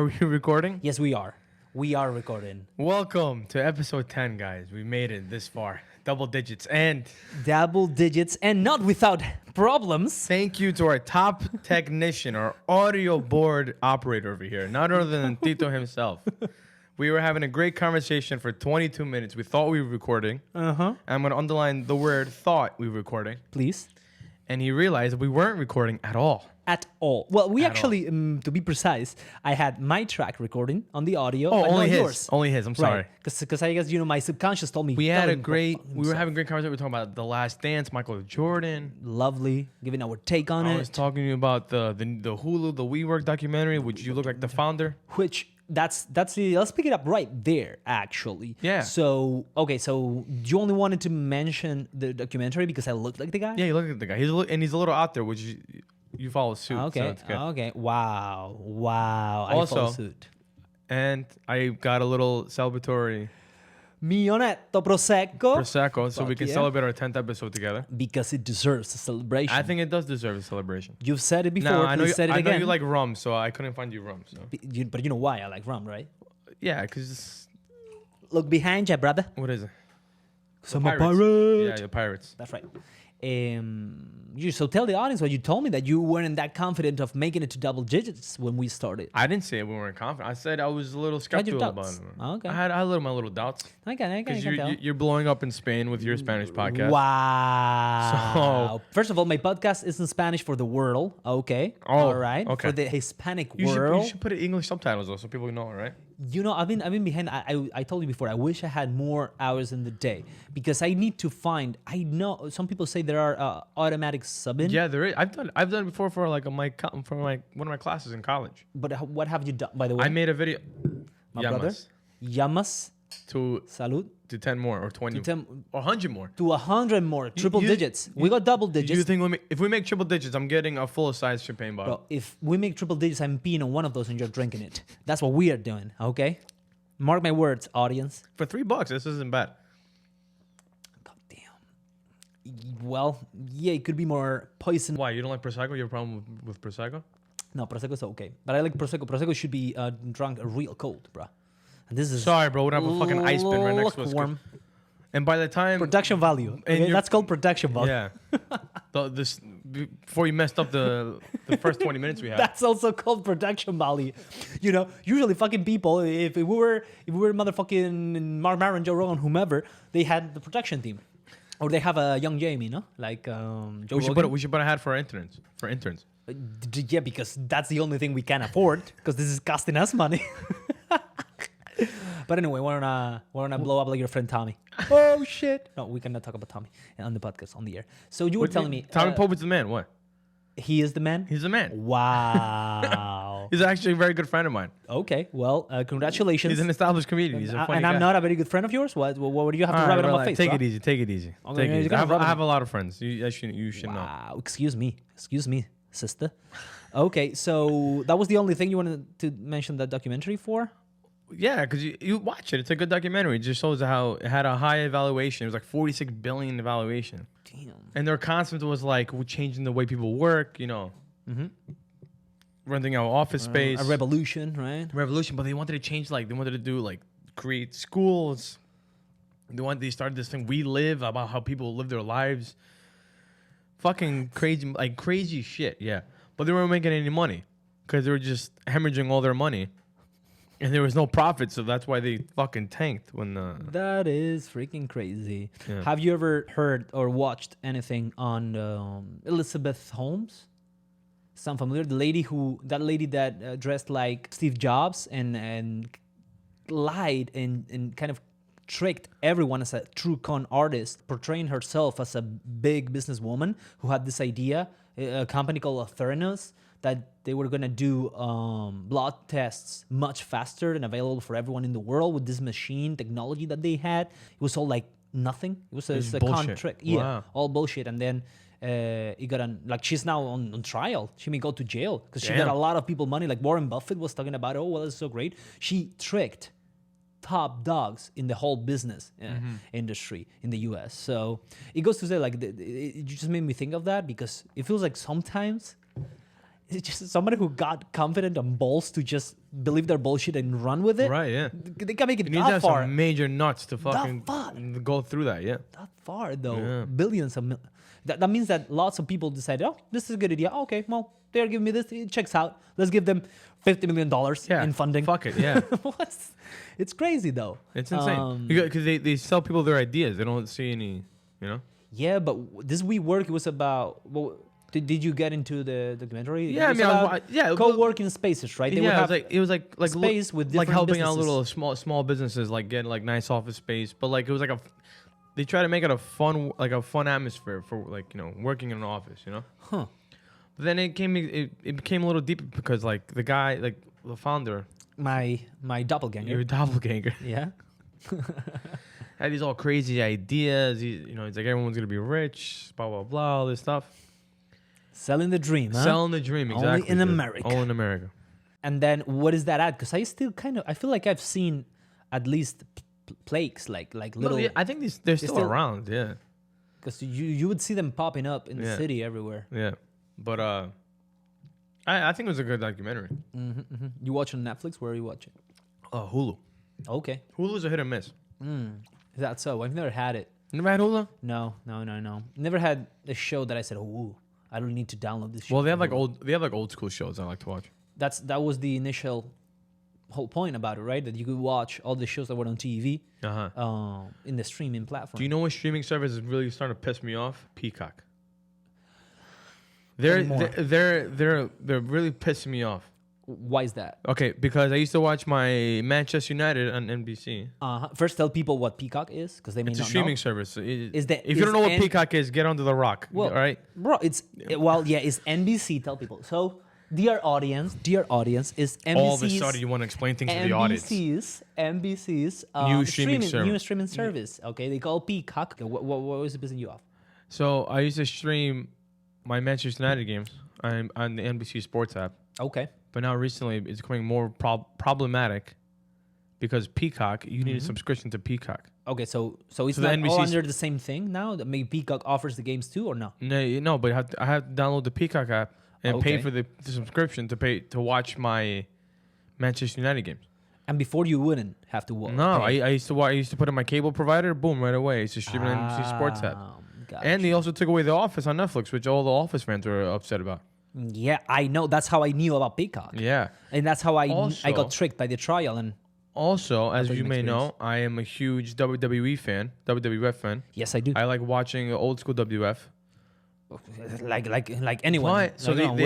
Are we recording? Yes, we are. We are recording. Welcome to episode 10, guys. We made it this far. Double digits. And Double digits and not without problems. thank you to our top technician, our audio board operator over here, none other than Tito himself. We were having a great conversation for 22 minutes. We thought we were recording. Uh-huh. I'm going to underline the word thought we were recording. Please. And he realized we weren't recording at all. At all. Well, we At actually, to be precise, I had my track recording on the audio. Oh, but only not his. yours. Only his. I'm sorry. Because I guess, my subconscious told me. We had a "Tell him great, go fuck we were himself." having a great conversation. We were talking about The Last Dance, Michael Jordan. Lovely. Giving our take on I it. was talking to you about the Hulu, the WeWork documentary, which you look like the founder. Which that's the let's pick it up right there actually. Yeah. So so you only wanted to mention the documentary because I looked like the guy? Yeah, you look at the guy. He's a little out there, which you follow suit. Okay. So it's good. Okay. Wow. Also- I follow suit. And I got a little celebratory Mionetto Prosecco. Prosecco, so we Fuck can yeah. celebrate our 10th episode together. Because it deserves a celebration. I think it does deserve a celebration. You've said it before. Now, I know, Please say it I know again. you like rum, so I couldn't find you rum. So But you know why I like rum, right? yeah, because Look behind you, brother. what is it? So I'm The a Pirates. pirate. Yeah, the Pirates. That's right. So tell the audience what you told me, that you weren't that confident of making it to double digits when we started. I didn't say we weren't confident. I said I was a little Had your skeptical about doubts. it. Oh, okay. I had my little doubts. I can Because tell. you're blowing up in Spain with your Spanish podcast. Wow. First of all, my podcast is in Spanish for the world. Okay. Oh, all right. okay. For the Hispanic You world. should put it English subtitles though, so people know, right? I've been behind. I told you before. I wish I had more hours in the day because I need to find. I know some people say there are automatic subbing. Yeah, there is. I've done it before for one of my classes in college. But what have you done, by the way? I made a video. My brother. Llamas. To Salud. 10 more or 20 To 10 or 100 more. To 100 more. Triple digits. We got double digits. You think if we make triple digits, I'm getting a full size champagne bottle? Bro, if we make triple digits, I'm peeing on one of those and you're drinking it. That's what we are doing, okay? Mark my words, audience. For $3, this isn't bad. God damn. Well, yeah, it could be more poison. Why, you don't like Prosecco? You have a problem with Prosecco? No, Prosecco is okay. But I like Prosecco. Prosecco should be drunk real cold, bro. And this is Sorry, bro. We don't have a fucking ice bin right next to us. warm. And by the time... Production value. Okay? That's called production value. Yeah. Before you messed up the first 20 minutes we had. That's also called production value. Usually fucking people, if we were motherfucking Mark Maron, Joe Rogan, whomever, they had the production team. Or they have a young Jamie, no? Like Joe Rogan. We should put a hat for interns. Yeah, because that's the only thing we can afford, because this is costing us money. But anyway, why don't I blow up like your friend Tommy? Oh shit! No, we cannot talk about Tommy on the podcast on the air. So you were telling me Tommy Pope is the man. What? he is the man. He's the man. Wow. He's actually a very good friend of mine. Okay, well, congratulations. He's an established comedian. He's a funny and guy. I'm not a very good friend of yours. What do you have to rub it on my face? Take bro? it easy. Take it easy. Okay, Take it you're easy. gonna rub I it have a lot of friends. You should know. Wow. Excuse me, sister. Okay, so that was the only thing you wanted to mention that documentary for? Yeah, because you watch it. It's a good documentary. It just shows how it had a high evaluation. It was like 46 billion evaluation. Damn. And their concept was like we're changing the way people work, renting out office space. A revolution, right? Revolution, but they wanted to change, create schools. They started this thing, We Live, about how people live their lives. Fucking crazy shit, yeah. But they weren't making any money because they were just hemorrhaging all their money. And there was no profit, so that's why they fucking tanked when That is freaking crazy. Yeah. Have you ever heard or watched anything on Elizabeth Holmes? Sound familiar? That lady that dressed like Steve Jobs and lied and kind of tricked everyone as a true con artist, portraying herself as a big businesswoman who had this idea, a company called Theranos, that they were going to do blood tests much faster and available for everyone in the world with this machine technology that they had. It was all like nothing. It was a con trick. Yeah, wow. All bullshit. And then it got she's now on trial. She may go to jail because she got a lot of people money. Like Warren Buffett was talking about, oh, well, it's so great. She tricked top dogs in the whole business industry in the US. So it goes to say, like, it just made me think of that because it feels like sometimes it's just somebody who got confident and balls to just believe their bullshit and run with it. Right, yeah. They can make it You need to that have far. some major nuts to fucking far. go through that, yeah. That far though. Yeah. Billions of that means that lots of people decide, oh, this is a good idea. Okay, well, they're giving me this. It checks out. Let's give them $50 million in funding. Fuck it, yeah. It's crazy though. It's insane. Because they sell people their ideas. They don't see any, you know? Yeah, but this WeWork, it was about. Well, did you get into the documentary? Yeah, It was about co-working spaces, right? They would have it was like space with like different helping out businesses. little small businesses, like getting like nice office space. But like it was like they try to make it a fun atmosphere for like, you know, working in an office, you know. Huh. But then it became a little deeper because like the guy, like the founder, My doppelganger. your doppelganger, Yeah. had these all crazy ideas. He's like everyone's gonna be rich, blah blah blah, all this stuff. Selling the dream, huh? Selling the dream, Only exactly. in dude. America. Only in America. And then what is that at? Because I still I feel like I've seen at least plaques, like little. No, yeah, I think they're still around. Yeah. Because you would see them popping up in the Yeah. city everywhere. Yeah. But I think it was a good documentary. You watch on Netflix? Where are you watching? Hulu. Okay. Hulu's a hit or miss. Is that so? I've never had it. Never had Hulu? No. Never had a show that I said, "Oh, I don't need to download this." Show Well, they from have Hulu." like old school shows I like to watch. That was the initial whole point about it, right? That you could watch all the shows that were on TV in the streaming platform. Do you know what streaming service is really starting to piss me off? Peacock. Tell me more. They're really pissing me off. Why is that? Okay, because I used to watch my Manchester United on NBC. First, tell people what Peacock is, because they may It's not a streaming know. service. Is that- if you is don't know what N- Peacock is, get under the rock. Well, all right? bro, it's NBC. Tell people. So, dear audience, is NBC's All of a sudden, you want to explain things to the audience. NBC's New streaming service. New streaming service. Okay, they call Peacock. Okay, what was it pissing you off? So I used to stream my Manchester United games on the NBC Sports app. Okay. But now recently, it's becoming more problematic because Peacock, you need a subscription to Peacock. Okay, so it's So the not all NBC's under the same thing now? That maybe Peacock offers the games too, or no? No, but I have to download the Peacock app and pay Okay. for the subscription to watch my Manchester United games. And before you wouldn't have to watch. No, I used to put in my cable provider, boom, right away. I used to stream it on NBC Sports app. Gotcha. And they also took away The Office on Netflix, which all the Office fans were upset about. Yeah, I know. That's how I knew about Peacock. Yeah. And that's how I Also- got tricked by the trial. And Also, as That's you an may know, experience. I am a huge WWF fan. yes, I do. I like watching old school WF. like anyone. But, so Like,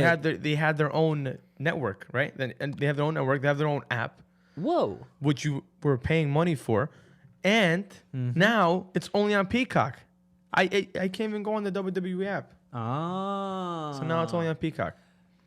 they had their own network, right? And they have their own network. They have their own app, Whoa. which you were paying money for, and now it's only on Peacock. I can't even go on the WWE app, Ah. so now it's only on Peacock.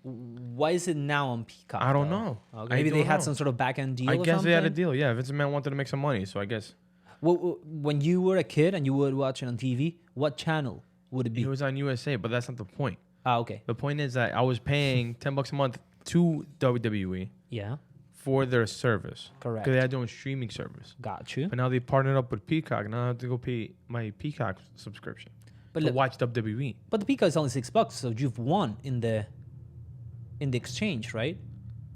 Why is it now on Peacock? I don't though? know. Okay. I Maybe they don't had know. some sort of back end deal. I or guess they had a something? deal. Yeah, Vince McMahon wanted to make some money, so I guess Well, when you were a kid and you would watch it on TV, what channel would it be? it was on USA. But that's not the point. Okay. The point is that I was paying $10 a month to WWE Yeah. for their service. Correct. Because they had their own streaming service. Got you. But now they partnered up with Peacock. Now I have to go pay my Peacock subscription But to look- watch WWE. But the Peacock is only $6, so you've won in the exchange, right?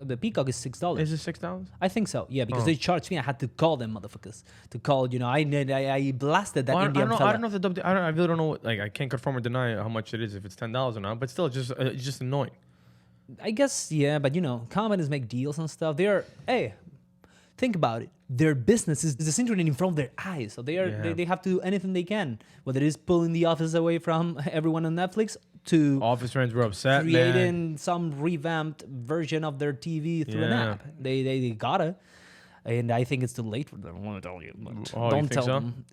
The Peacock is $6. Is it $6? I think so. Yeah, because Oh. they charged me. I had to call them motherfuckers to call. I blasted that Well, I Indian don't know. fella. I don't know if the WWE. I really don't know. Like I can't confirm or deny how much it is if it's $10 or not. But still, it's just annoying. I guess yeah, but companies make deals and stuff. Think about it. Their business is disintegrating in front of their eyes, so Yeah. they have to do anything they can, whether it is pulling the office away from everyone on Netflix to Office friends were upset, man. creating some revamped version of their TV through an Yeah. app. They gotta, and I think it's too late for them. I want to tell you, but Oh, you don't think tell so? them.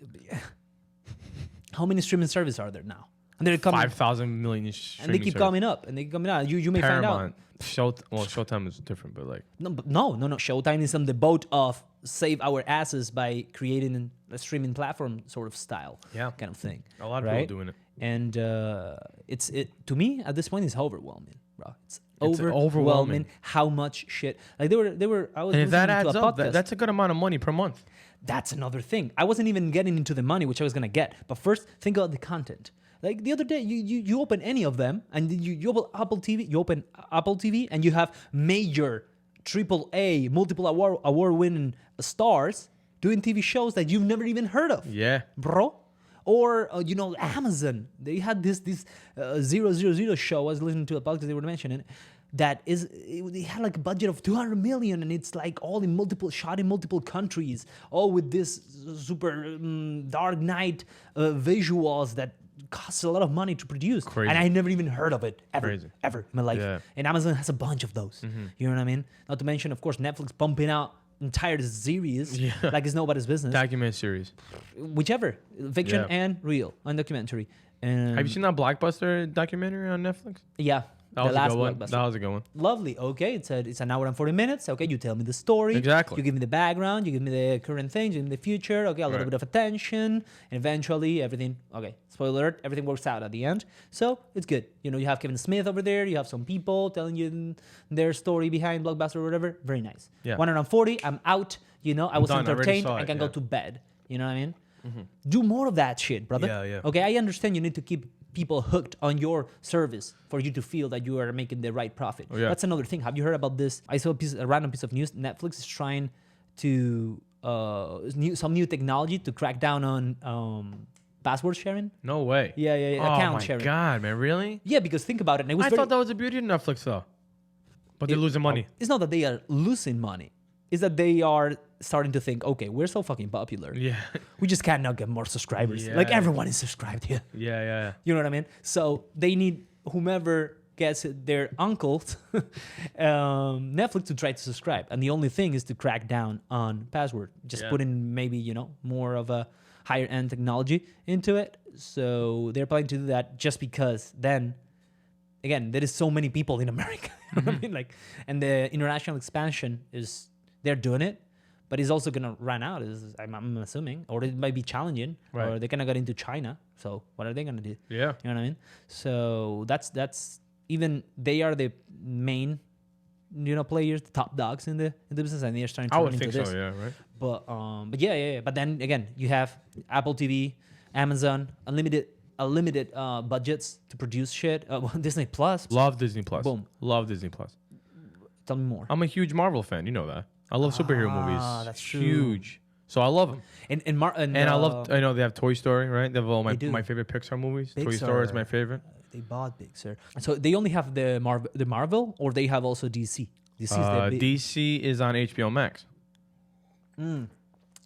How many streaming services are there now? And they're coming, 5,000 million. and they keep coming up, and they keep coming out. You may find out. Paramount, Showtime is different, but like No. Showtime is on the boat of save our asses by creating a streaming platform sort of style, Yeah. kind of thing. a lot of right? people doing it. And to me at this point it's overwhelming, bro. It's overwhelming. overwhelming how much shit. Like they were. I was And if that listening adds to a up, podcast. that's a good amount of money per month. That's another thing. I wasn't even getting into the money, which I was gonna get. But first, think about the content. Like the other day, you open any of them, and you open Apple TV, and you have major AAA, multiple award winning stars doing TV shows that you've never even heard of. Yeah. Bro. Or Amazon, they had this 000 show. I was listening to a podcast they were mentioning that they had like a budget of 200 million, and it's like all shot in multiple countries, all with this super Dark Knight visuals that costs a lot of money to produce. Crazy. And I never even heard of it ever Crazy. in my life. Yeah. And Amazon has a bunch of those. You know what I mean? Not to mention, of course, Netflix pumping out entire series like it's nobody's business. Documentary series. Whichever, fiction and real, and documentary. Have you seen that Blockbuster documentary on Netflix? Yeah, That was a good one. That was a good one. Lovely. Okay, it's an hour and 40 minutes. Okay, you tell me the story. Exactly. You give me the background. You give me the current things. You give me the future. Okay, a little bit of attention, and eventually everything. Okay, spoiler alert. Everything works out at the end, so it's good. You have Kevin Smith over there. You have some people telling you their story behind Blockbuster or whatever. Very nice. Yeah. 1 hour and 40. I'm out. I was done. I already entertained. saw I it, can go to bed. You know what I mean? Do more of that shit, brother. Yeah. Okay, I understand you need to keep people hooked on your service for you to feel that you are making the right profit. Oh, yeah. That's another thing. Have you heard about this? I saw a random piece of news. Netflix is trying to some new technology to crack down on password sharing. No way. Yeah. Account sharing. Oh my God, man, really? Yeah, because think about it. And it was I thought that was the beauty of Netflix, though. But they're losing money. It's not that they are losing money. It's that they are starting to think, okay, we're so fucking popular. Yeah. We just cannot get more subscribers. Yeah. Like everyone is subscribed here. Yeah. You know what I mean? So they need whomever gets their uncle Netflix to try to subscribe. And the only thing is to crack down on password. Just put in maybe, more of a higher end technology into it. So they're planning to do that just because then, again, there is so many people in America. You know what I mean? And the international expansion they're doing it, but it's also gonna run out. I'm assuming, or it might be challenging, or they're gonna get into China. So what are they gonna do? Yeah, you know what I mean. So that's even they are the main, players, the top dogs in the business, and they're starting to run into this. I would think so. Yeah, right. But yeah. But then again, you have Apple TV, Amazon, unlimited budgets to produce shit. Disney Plus. Love Disney Plus. Boom. Love Disney Plus. Tell me more. I'm a huge Marvel fan. You know that. I love superhero movies. That's true. Huge. So I love them. And I know they have Toy Story, right? They have all my favorite Pixar movies. Toy Story is my favorite. They bought Pixar. So they only have the Marvel, or they have also DC. DC is on HBO Max.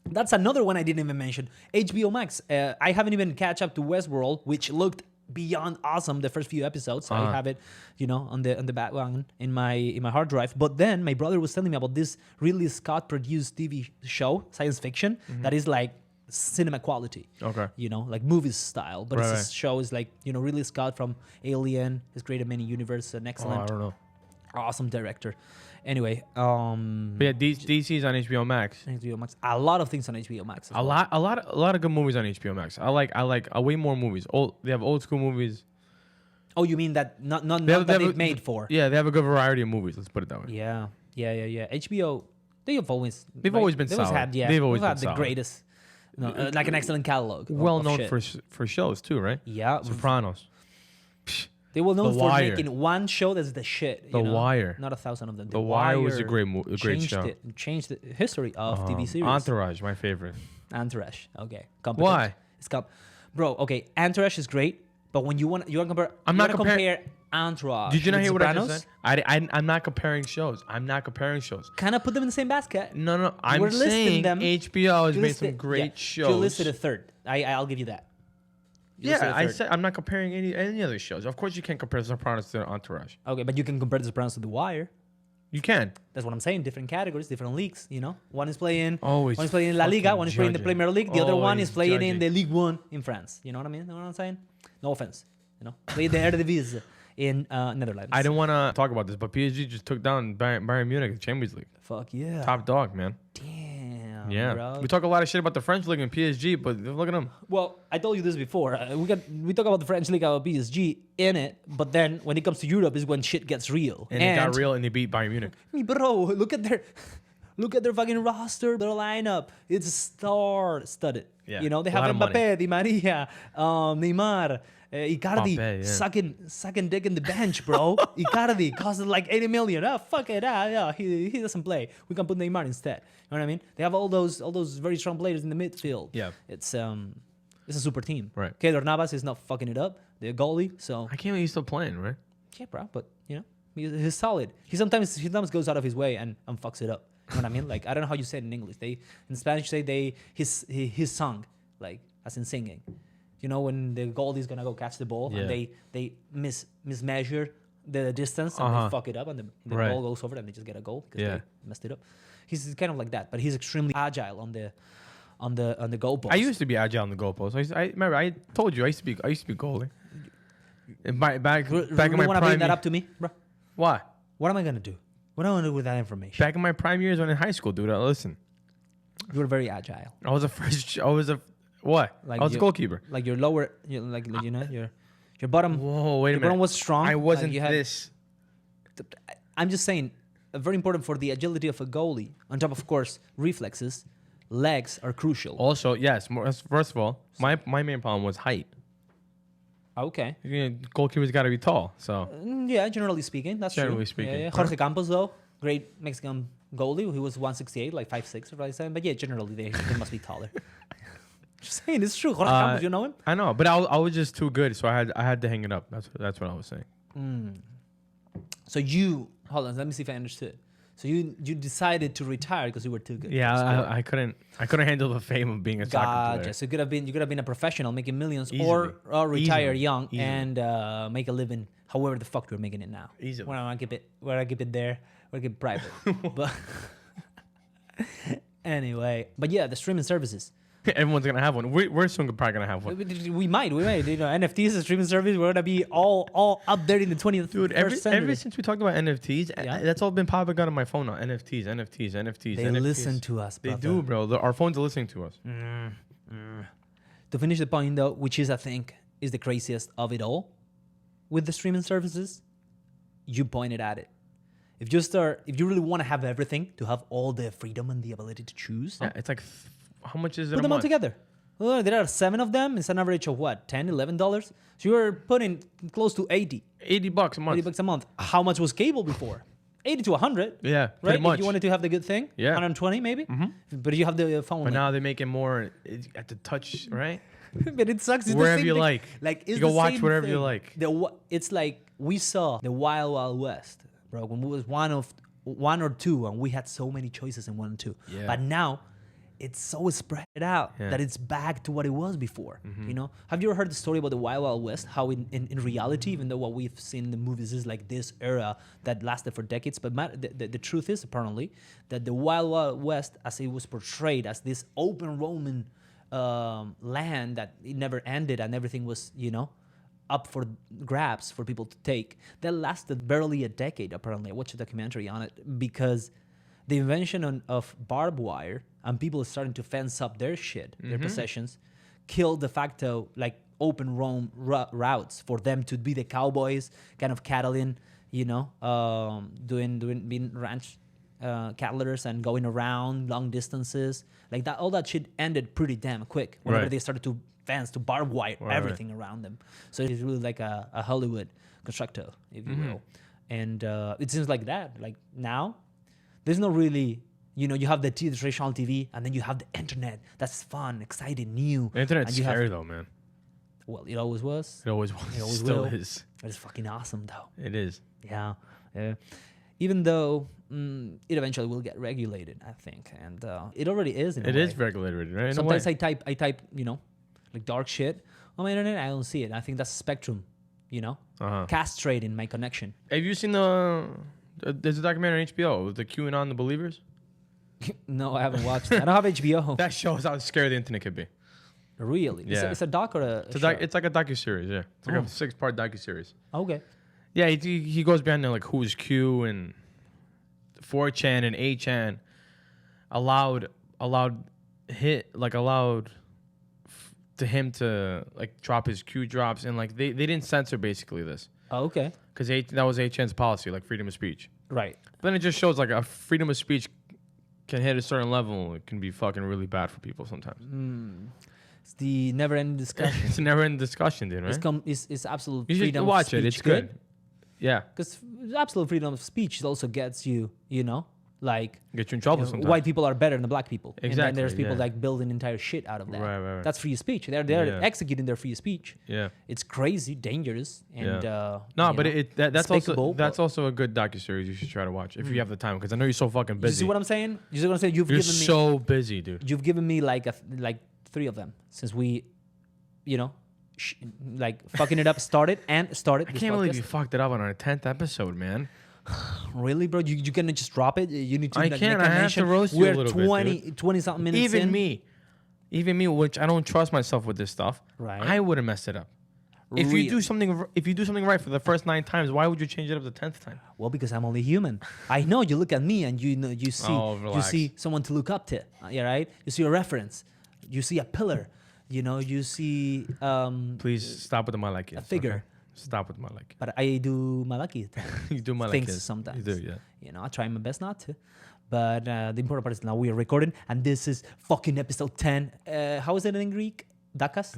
That's another one I didn't even mention. HBO Max. I haven't even catch up to Westworld, which looked beyond awesome the first few episodes. I have it, on the background in my hard drive. But then my brother was telling me about this Ridley Scott produced TV show, science fiction, that is like cinema quality. Okay. Like movies style. But this show is like, Ridley Scott from Alien has created many universes, an excellent, I don't know. awesome director. Anyway, but yeah, DC's on HBO Max. HBO Max. A lot of things on HBO Max. A lot of good movies on HBO Max. I like way more movies. They have old school movies. Oh, you mean that not that they've made for? Yeah, they have a good variety of movies. Let's put it that way. Yeah. HBO, they've always been solid. They've always been had the greatest, like an excellent catalog. Well known for shows too, right? Yeah. Sopranos. They were known for making one show that's the shit. The Wire. Not 1,000 of them. The Wire was a great show. Changed the history of TV series. Entourage, my favorite. Entourage. Okay. Competent. Why? Bro, okay. Entourage is great, but when you want to compare, compare Entourage. Did you not hear what I Sopranos? just said? I'm not comparing shows. Kind of put them in the same basket. No. I'm saying HBO has made some great shows. You listed a third. I'll give you that. I said I'm not comparing any other shows. Of course, you can't compare Sopranos to Entourage. Okay, but you can compare The Sopranos to The Wire. You can. That's what I'm saying. Different categories, different leagues. One is playing. Always. One is playing in La Liga. One is playing in the Premier League. The other one is playing in the Ligue 1 in France. You know what I mean? You know what I'm saying? No offense. Play the Eredivisie in Netherlands. I didn't want to talk about this, but PSG just took down Bayern Munich in the Champions League. Fuck yeah. Top dog, man. Damn. Yeah. Bro. We talk a lot of shit about the French league and PSG, but look at them. Well, I told you this before. We talk about the French league about PSG in it, but then when it comes to Europe is when shit gets real. And it got real and they beat Bayern Munich. Bro, look at their Look at their fucking roster, their lineup. It's star-studded. Yeah, You know, they a have lot of money. Mbappe, Di Maria, Neymar, Icardi, Mbappe, yeah. sucking dick in the bench, bro. Icardi costed like 80 million. Oh, fuck it. Yeah, he doesn't play. We can put Neymar instead. You know what I mean? They have all those very strong players in the midfield. Yeah. It's a super team. Right. Keylor Navas is not fucking it up. The goalie, so I can't believe he's still playing, right? yeah, bro. But you know, he's solid. He sometimes goes out of his way and fucks it up. You know what I mean? Like I don't know how you say it in English. They in Spanish say his song, like as in singing. You know when the goalie's gonna go catch the ball and they mismeasure the distance and they fuck it up and the Right. ball goes over and they just get a goal because Yeah. they messed it up. He's kind of like that, but he's extremely agile on the goal post. I used to be agile on the goalpost. I remember I told you I used to be goalie. Back in my want to bring prime. that up to me, bro? Why? What am I gonna do? What am I gonna do with that information? Back in my prime years when in high school, dude. Listen, You were very agile. I was what? Like I was a goalkeeper. Like your lower, your bottom. Whoa, wait a Your minute. bottom was strong. I like wasn't you had- this. I'm just saying, very important for the agility of a goalie. On top, of course, reflexes, legs are crucial. Also, yes. First of all, my main problem was height. Okay. Goalkeeper's got to be tall. So Yeah, generally speaking, that's Generally true. speaking. Yeah. Jorge Campos, though, great Mexican goalie. He was 168, like 5'6" or 5'7". But yeah, generally they must be taller. Just saying, it's true. Jorge Campos, you know him? I know, but I was just too good, so I had to hang it up. That's what I was saying. So hold on, let me see if I understood. So you decided to retire because you were too good. Yeah, for sport. I couldn't handle the fame of being a soccer Gotcha. player. So you could have been a professional making millions, Easily. or retire Easily. young Easily. and make a living, however the fuck you're making it now. Easily. Where I keep it there, or keep it private. But anyway, but yeah, the streaming services. Everyone's gonna have one. We're soon probably gonna have one. We might. You know, NFTs, a streaming service, we're gonna be all up there in the 20th Dude, century. ever since we talked about NFTs, Yeah. that's all been popping out on my phone now. NFTs. They NFTs. listen to us, They brother. do, bro. Our phones are listening to us. To finish the point, though, which is I think is the craziest of it all, with the streaming services, you pointed at it. If you really want to have everything, to have all the freedom and the ability to choose, Yeah, it's like, how much is it put a them all month? together. Well, there are 7 of them. It's an average of what, $10, $11? So you're putting close to 80 $80 a month. $80 a month. How much was cable before? 80 to 100. Yeah, Right? pretty much. If you wanted to have the good thing, Yeah. 120 maybe. But you have the phone. But now they make it more at the touch, right? But it sucks. It's the Wherever same you thing. like. Like it's You go the watch same whatever you thing. like. It's like we saw the Wild Wild West, bro. When we was one or two, and we had so many choices in 1 and 2. Yeah. But now, it's so spread out Yeah. that it's back to what it was before. You know, have you ever heard the story about the Wild Wild West? How in reality, even though what we've seen in the movies is like this era that lasted for decades, but the truth is apparently that the Wild Wild West, as it was portrayed as this open Roman land that it never ended and everything was, up for grabs for people to take, that lasted barely a decade. Apparently, I watched a documentary on it because the invention of barbed wire and people starting to fence up their shit, their possessions, killed de facto like open routes for them to be the cowboys, kind of cattling, being ranch cattlers and going around long distances like that. All that shit ended pretty damn quick whenever Right. they started to fence, to barbed wire everything around them. So it's really like a Hollywood constructor, if you will. And it seems like that. Like now, there's no really, you have the traditional TV, and then you have the internet. That's fun, exciting, new. The internet's And you scary have, though, man. well, it always was. It always was. It always Still will. is. It's fucking awesome, though. It is. Yeah. Even though it eventually will get regulated, I think, and it already is. In a It way. is regulated, right? In a Sometimes way. I type, like dark shit on my internet. I don't see it. I think that's spectrum, castrating my connection. Have you seen there's a documentary on HBO with the QAnon, the Believers? No, I haven't watched it. I don't have HBO. That shows how scary the internet could be. Really? Yeah. It's a doc or a It's show? like a docuseries, yeah. It's like Oh. a 6-part docuseries. Okay. Yeah, he goes behind there like who's Q and 4chan and 8chan allowed to him to like drop his Q drops, and like they didn't censor basically this Oh, okay. because that was 8chan's policy, like freedom of speech. Right. But then it just shows like a freedom of speech can hit a certain level, it can be fucking really bad for people sometimes. It's the never-ending discussion. It's a never-ending discussion, dude, right? It's absolute You should freedom watch of speech. it. It's good. Yeah. Because absolute freedom of speech also gets you, like Get you in trouble sometimes. white people are better than black people. And then Exactly, there's people yeah. like building entire shit out of that. Right. That's free speech. They're Yeah. executing their free speech. Yeah. It's crazy, dangerous, and No, but that's despicable, also a good docuseries you should try to watch if you have the time, because I know you're so fucking busy. You see what I'm saying? You see what I'm saying? You're so busy, dude. You've given me like 3 of them since we, like fucking it up started. I This can't believe podcast. you fucked it up on our 10th episode, man. Really, bro? You gonna just drop it? You need to. I like, can't. make a I have mention. to roast you We're a little bit, 20 something minutes in. Even me, which I don't trust myself with this stuff. Right. I would have messed it up. If you do something right for the first 9 times, why would you change it up the 10th time? Well, because I'm only human. I know you look at me and you relax. see someone to look up to. Yeah, right. You see a reference. You see a pillar. You see Please stop with the malakis. a figure. Okay? Stop with malaki. But I do malaki You do malakis. things sometimes. You do, yeah. I try my best not to. But the important part is now we are recording, and this is fucking episode 10. How is it in Greek? Dakas?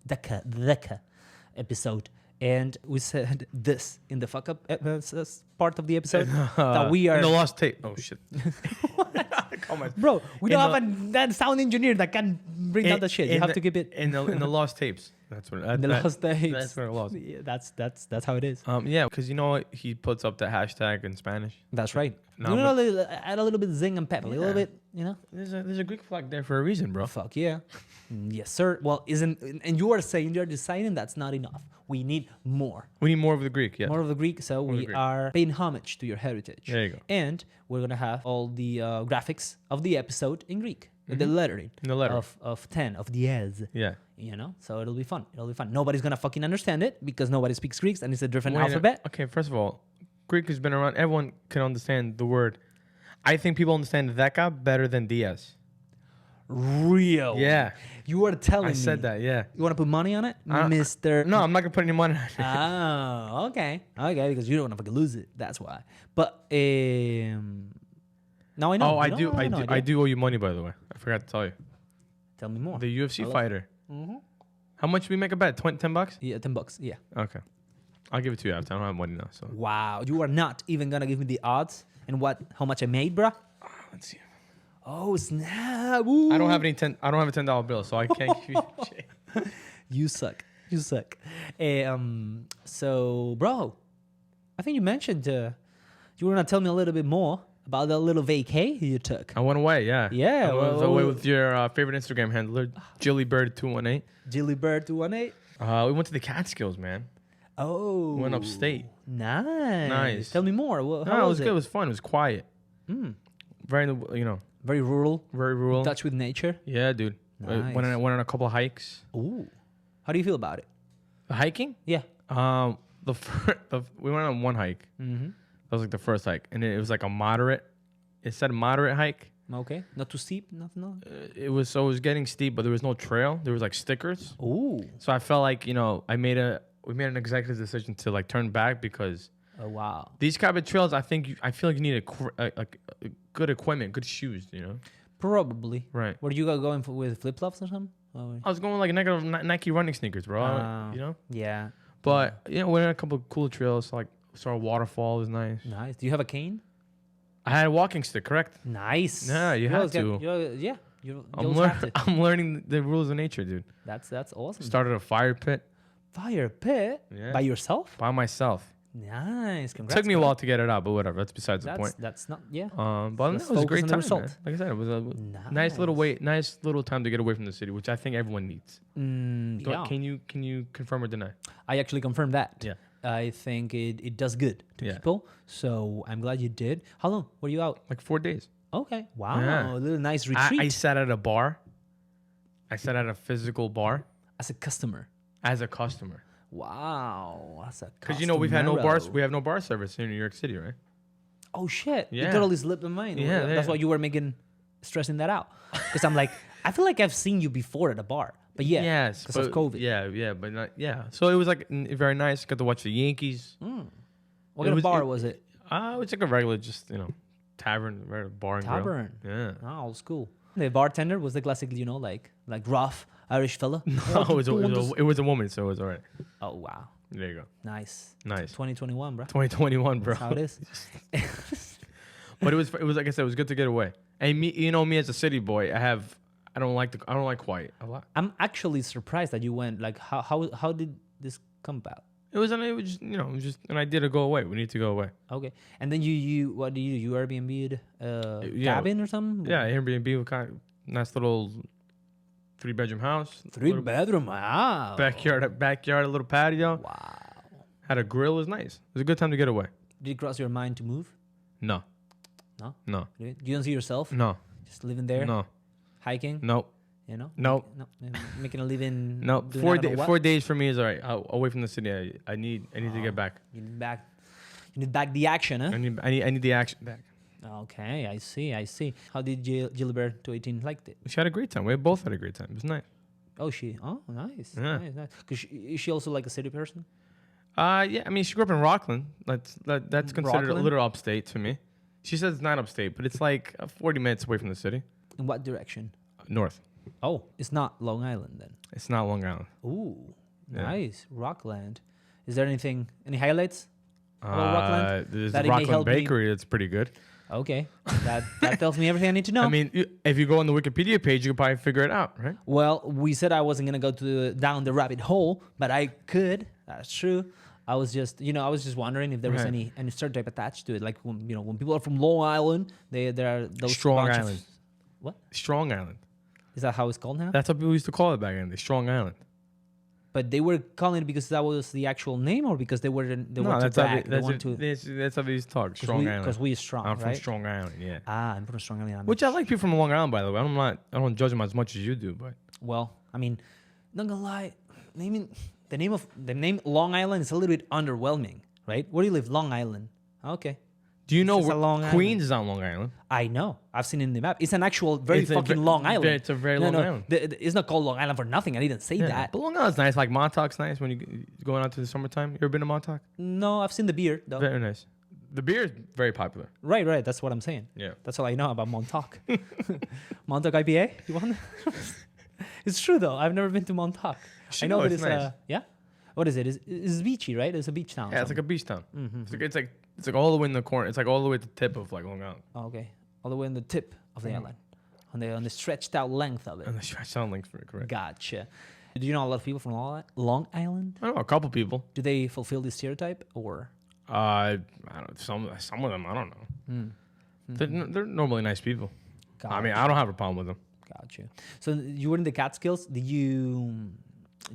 Deka episode. And we said this in the fuck up part of the episode that we are in the lost tape. Oh shit. Bro, we don't have that sound engineer that can bring out the shit. You have to keep it in the lost tapes. That's what in the lost tapes. That's where it lost. Yeah, that's how it is. Yeah, because you know what, he puts up the hashtag in Spanish. That's right. No, Add a little bit of zing and pep, a little bit, There's a Greek flag there for a reason, bro. Fuck yeah. Yes, sir. Well, and you are saying, you're deciding that's not enough. We need more. We need more of the Greek, yeah. More of the Greek, so we are paying homage to your heritage. There you go. And we're going to have all the graphics of the episode in Greek. The lettering. The letter. Of 10, of the S. Yeah. So it'll be fun. Nobody's going to fucking understand it because nobody speaks Greek and it's a different alphabet. Okay, first of all, Greek has been around. Everyone can understand the word. I think people understand dēka better than DS. Real. Yeah. You are telling me. I said that, yeah. You want to put money on it, Mr. No, I'm not going to put any money on it. Oh, okay. Okay, because you don't want to fucking lose it. That's why. But, now I know. Oh, I do owe you money, by the way. I forgot to tell you. Tell me more. The UFC fighter. Mm-hmm. How much did we make a bet? $10? Yeah, $10. Yeah. Okay. I'll give it to you after. I don't have money now. So. Wow. You are not even going to give me the odds and how much I made, bruh? Let's see. Oh, snap. Ooh. I don't have a $10 bill, so I can't give you shit. You suck. So, bro, I think you mentioned you were going to tell me a little bit more about that little vacay you took. I went away, yeah. Yeah. I went away with your favorite Instagram handler, Jillybird218. Jillybird218. We went to the Catskills, man. Oh. We went upstate. Nice. Tell me more. It was good. It was fun. It was quiet. Very, Very rural. Very rural. In touch with nature. Yeah, dude. Nice. Went on a couple of hikes. Ooh. How do you feel about it? Hiking? Yeah. We went on one hike. Mm-hmm. That was like the first hike, and it was like a moderate. It said moderate hike. Okay. Not too steep. Nothing. No. It was getting steep, but there was no trail. There was like stickers. Ooh. So I felt like we made an executive decision to like turn back because. Oh wow. These kind of trails, I feel like you need a good equipment, good shoes. Probably. Right. Were you going with flip flops or something? I was going like Nike running sneakers, bro. Yeah. But we went on a couple of cool trails. Like saw a waterfall. It was nice. Nice. Do you have a cane? I had a walking stick, correct? Nice. Yeah, you have to. I'm learning the rules of nature, dude. That's awesome. Started a fire pit. Fire pit? Yeah. By yourself? By myself. Nice. Congrats. Took me a while to get it out, but whatever. That's besides the point. That's not. Yeah. But it was a great time, man. Like I said, it was a nice little time to get away from the city, which I think everyone needs. Yeah. Can you confirm or deny? I actually confirmed that. Yeah. I think it does good to people. So I'm glad you did. How long were you out? Like 4 days. Okay. Wow. Yeah. A little nice retreat. I sat at a bar. I sat at a physical bar. As a customer. Wow. That's a because we've had no bars. We have no bar service here in New York City, right? Oh shit! Yeah. It totally slipped my mind. Yeah, that's why you were stressing that out. Because I'm like, I feel like I've seen you before at a bar, but because of COVID. Yeah, but not, yeah. So it was like very nice. Got to watch the Yankees. What kind of bar was it? It was like a regular, just 10 tavern, right? Bar and Tavern. grill. Yeah. Oh, old school. The bartender was the classic, like rough Irish fella. No, it was a woman, so it was all right. Oh wow, There you go. nice. Nice. 2021, bro. 2021, bro. That's how it is. But it was like I said, it was good to get away. And me as a city boy, I don't like quiet a lot. I'm actually surprised that you went. Like, how did this come about? It was just an idea to go away. We need to go away. Okay, and then you what do you do? You Airbnb'd Yeah. cabin or something? Yeah, Airbnb was kind of nice little 3-bedroom house. Three bedroom. Wow. Backyard, a little patio. Wow. Had a grill. It was nice. It was a good time to get away. Did it cross your mind to move? No. No. No. You don't see yourself No. just living there, No. hiking? No. You know? No. Making a living. No. doing I don't know what? 4 days for me is all right. Away from the city. I need to get back. You need back the action, huh? I need the action back. Okay, I see. How did Gilbert 218 liked it? She had a great time. We both had a great time. It was nice. Oh, nice. Yeah. Nice. Is she also like a city person? Yeah. I mean, she grew up in Rockland. That's considered a Rockland? little upstate to me. She says it's not upstate, but it's like 40 minutes away from the city. In what direction? North. Oh, it's not Long Island then. It's not Long Island. Ooh, Yeah. nice. Rockland. Is there any highlights about Rockland? There's That the it may Rockland help me- Bakery. That's pretty good. Okay, that tells me everything I need to know. I mean, if you go on the Wikipedia page, you could probably figure it out, right? well, we said I wasn't gonna go down the rabbit hole, but I could. That's true. I was just wondering if there was Right. any stereotype attached to it. Like when people are from Long Island, there are those Strong bunch of- Island. What Strong Island. is that? How it's called now? That's what people used to call it back in the Strong Island. But they were calling it because that was the actual name, or because they want to brag. That's how they used to talk. Strong Island. Because we are strong, I'm from right? Strong Island, yeah. I'm from Strong Island. Which I like people from Long Island, by the way. I don't judge them as much as you do, but Well, I mean, not gonna lie, the name Long Island is a little bit underwhelming, right? Where do you live? Long Island. Okay. do you know It's just a Long where Island. Queens is on Long Island? I know. I've seen it in the map. It's an actual very It's a fucking ve- long island. it's a very long island. It's not called Long Island for nothing. I didn't say Yeah. that. But Long Island's nice. Like Montauk's nice when you're going out to the summertime. You ever been to Montauk? No, I've seen the beer though. Very nice. The beer is very popular. Right. That's what I'm saying. Yeah. That's all I know about Montauk. Montauk IPA? You want? It's true though. I've never been to Montauk. should I know know, that it's it's nice. yeah. What is it? It's beachy, right? It's a beach town. Yeah, it's like a beach town. Mm-hmm. It's like all the way in the corner. It's like all the way to the tip of like Long Island. Oh, okay, all the way in the tip of the Mhm. island, on the stretched out length of it. And the sound links for it, correct. Gotcha. Do you know a lot of people from Long Island? I know a couple people. Do they fulfill this stereotype or? I don't. Some of them. I don't know. They're normally nice people. I mean, I don't have a problem with them. Got you. So you were in the Catskills. Did you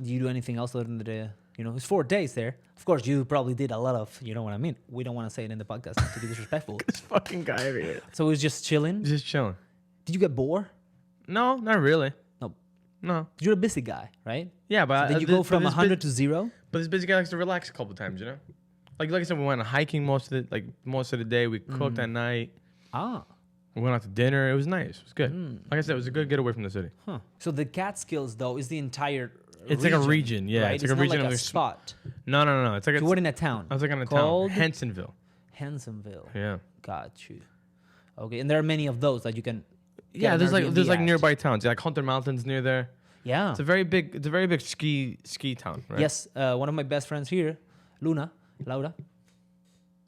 do anything else other than it's 4 days there. Of course, you probably did a lot of, you know what I mean? We don't want to say it in the podcast not to be disrespectful. This fucking guy over here. So it was just chilling. Just chilling. Did you get bored? No, not really. No. No. You're a busy guy, right? Yeah, but So did you go from 100 to 0? But this busy guy likes to relax a couple times, you know. Like I said, we went hiking most of the day. We cooked at night. Ah. We went out to dinner. It was nice. It was good. Like I said, it was a good getaway from the city. Huh. So the Catskills, though, is the entire It's like a region, yeah. Right? It's like a region not of like a the spot. No. It's like You were in a town. I was like in a called town, Hensonville. Hensonville. Yeah. Got you. Okay, and there are many of those that you can. get Yeah, an there's Airbnb like at. nearby towns. Yeah, like Hunter Mountains near there. Yeah. It's a very big ski town, right? Yes, one of my best friends here, Laura.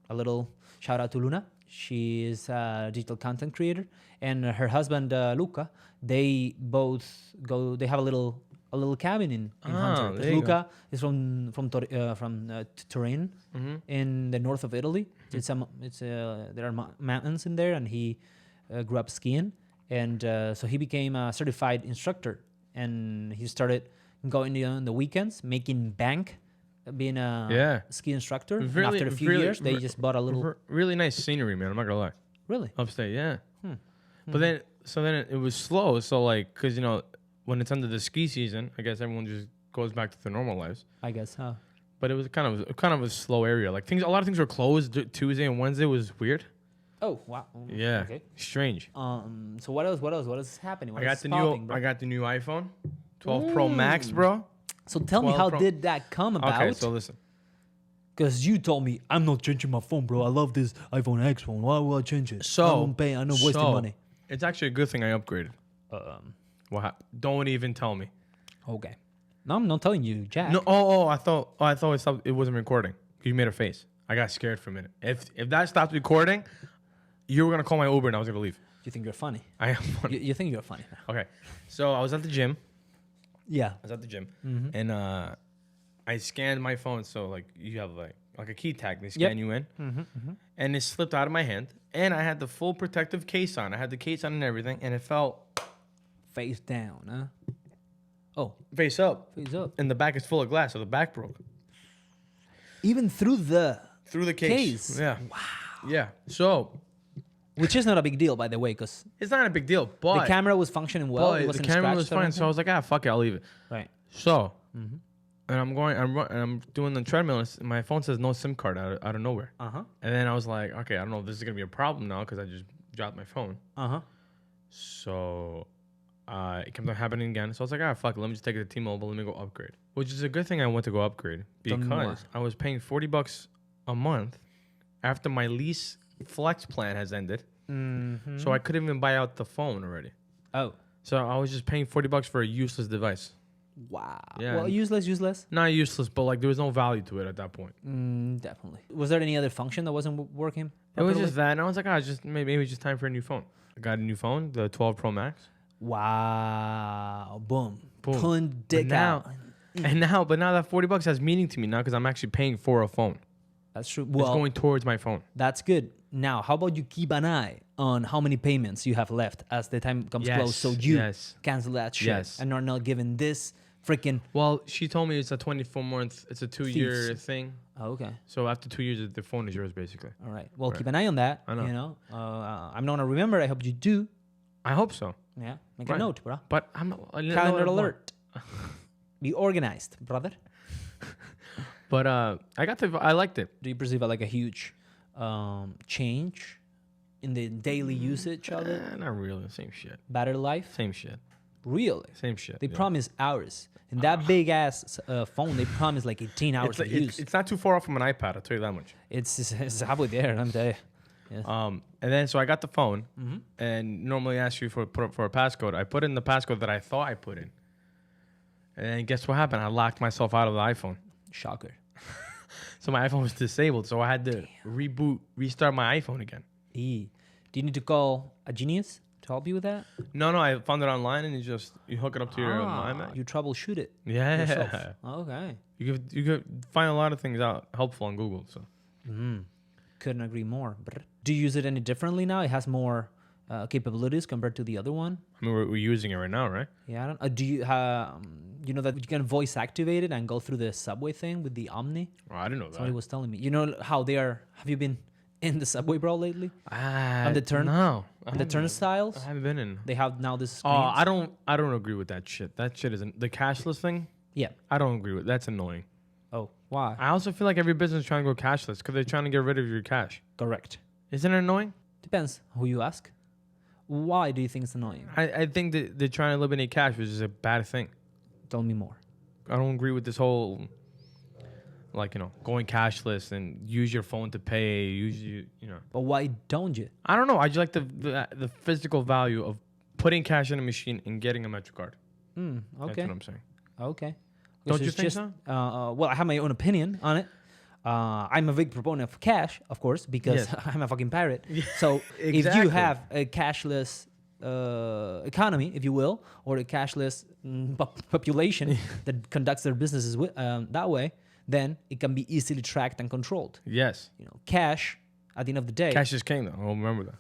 A little shout out to Luna. She is a digital content creator, and her husband Luca. They both go. They have a little cabin in Hunter. there you Luca is from Turin in the north of Italy. There are mountains in there, and he grew up skiing, and so he became a certified instructor, and he started going on the weekends, making bank, being a ski instructor. And after a few years, they just bought a little. Really nice scenery, man. I'm not gonna lie. Really? Upstate, yeah. But then it was slow. So like, cause when it's under the ski season, I guess everyone just goes back to their normal lives. I guess, huh? But it was kind of a slow area. Like a lot of things were closed. Tuesday and Wednesday was weird. Oh wow. Yeah. Okay. Strange. So what else? What is happening? I got the new iPhone 12 Pro Max, bro. So tell me, 12 how Pro. did that come about? Okay, so listen. Because you told me I'm not changing my phone, bro. I love this iPhone X phone. Why would I change it? So I won't pay. I'm not wasting money. It's actually a good thing I upgraded. What happened? Don't even tell me. Okay. No, I'm not telling you, Jack. No. I thought it wasn't recording. You made a face. I got scared for a minute. If that stopped recording, you were gonna call my Uber and I was gonna leave. You think you're funny? I am funny. You think you're funny? Okay. So I was at the gym. Yeah. I was at the gym, and I scanned my phone. So like you have like a key tag. They scan you in, and it slipped out of my hand. And I had the full protective case on. I had the case on and everything, and it fell face down, huh? Oh, face up. face up. And the back is full of glass, so the back broke Even through the case. Yeah. Wow. Yeah. So, which is not a big deal, by the way, because it's not a big deal, but the camera was functioning well. It the wasn't camera was scratched or fine. So I was like, fuck it, I'll leave it. right. So, and I'm doing the treadmill. And my phone says no SIM card out of nowhere. And then I was like, okay, I don't know if this is gonna be a problem now because I just dropped my phone. So, it kept on happening again. So I was like, fuck it, let me just take it to T-Mobile. Let me go upgrade. Which is a good thing I went to go upgrade because I was paying $40 a month after my lease flex plan has ended. So I couldn't even buy out the phone already. Oh. So I was just paying $40 for a useless device. Wow. Yeah. Well, useless. Not useless, but like there was no value to it at that point. Definitely. Was there any other function that wasn't working? It was just that, and I was like, it's just maybe it's just time for a new phone. I got a new phone, the 12 Pro Max. Wow. Boom. Boom. Pulling dick out. But now that $40 has meaning to me now because I'm actually paying for a phone. That's true. Well, it's going towards my phone. That's good. Now, how about you keep an eye on how many payments you have left as the time comes close, so you cancel that shit and are not given this freaking. Well, she told me it's a 24-month, it's a 2-year thing. Oh, okay. So after 2 years, the phone is yours basically. All right. Well, keep an eye on that. I know. You know, I'm not gonna remember. I hope you do. I hope so. Yeah. Make a note, bro. But Calendar alert. Be organized, brother. But I liked it. Do you perceive like a huge change in the daily usage of it? Not really. Same shit. Better life? Same shit. Really? Same shit. They promise hours. In that big ass phone, they promise like 18 hours of use. It's not too far off from an iPad, I'll tell you that much. It's halfway there, I'm telling you. Yeah. And then so I got the phone, and normally ask you for a passcode. I put in the passcode that I thought I put in, and then guess what happened? I locked myself out of the iPhone. Shocker. So my iPhone was disabled, so I had to restart my iPhone again. Do you need to call a genius to help you with that? No, I found it online, and you hook it up to your iMac. You troubleshoot it. Yeah. Yourself. Okay. You could find a lot of things out helpful on Google. So. Couldn't agree more. Do you use it any differently now? It has more capabilities compared to the other one. I mean, we're using it right now, right? Yeah. I don't, do you you know that you can voice activate it and go through the subway thing with the Omni? Oh, I didn't know that. Somebody was telling me. You know how they are? Have you been in the subway, bro, lately? On the No. On the turnstiles? I haven't been in. They have now this. Oh, I don't agree with that shit. That shit isn't the cashless thing. Yeah. I don't agree with. That's annoying. Oh, why? I also feel like every business is trying to go cashless because they're trying to get rid of your cash. Correct. Isn't it annoying? Depends who you ask. Why do you think it's annoying? I think that they're trying to eliminate cash, which is a bad thing. Tell me more. I don't agree with this whole, going cashless and use your phone to pay. But why don't you? I don't know. I just like the physical value of putting cash in a machine and getting a MetroCard. Okay. That's what I'm saying. Okay. Don't you think so? Well, I have my own opinion on it. I'm a big proponent of cash, of course, because I'm a fucking pirate. Yeah, so if you have a cashless economy, if you will, or a cashless population that conducts their businesses that way, then it can be easily tracked and controlled. Yes. Cash, at the end of the day. Cash is king, though. I'll remember that.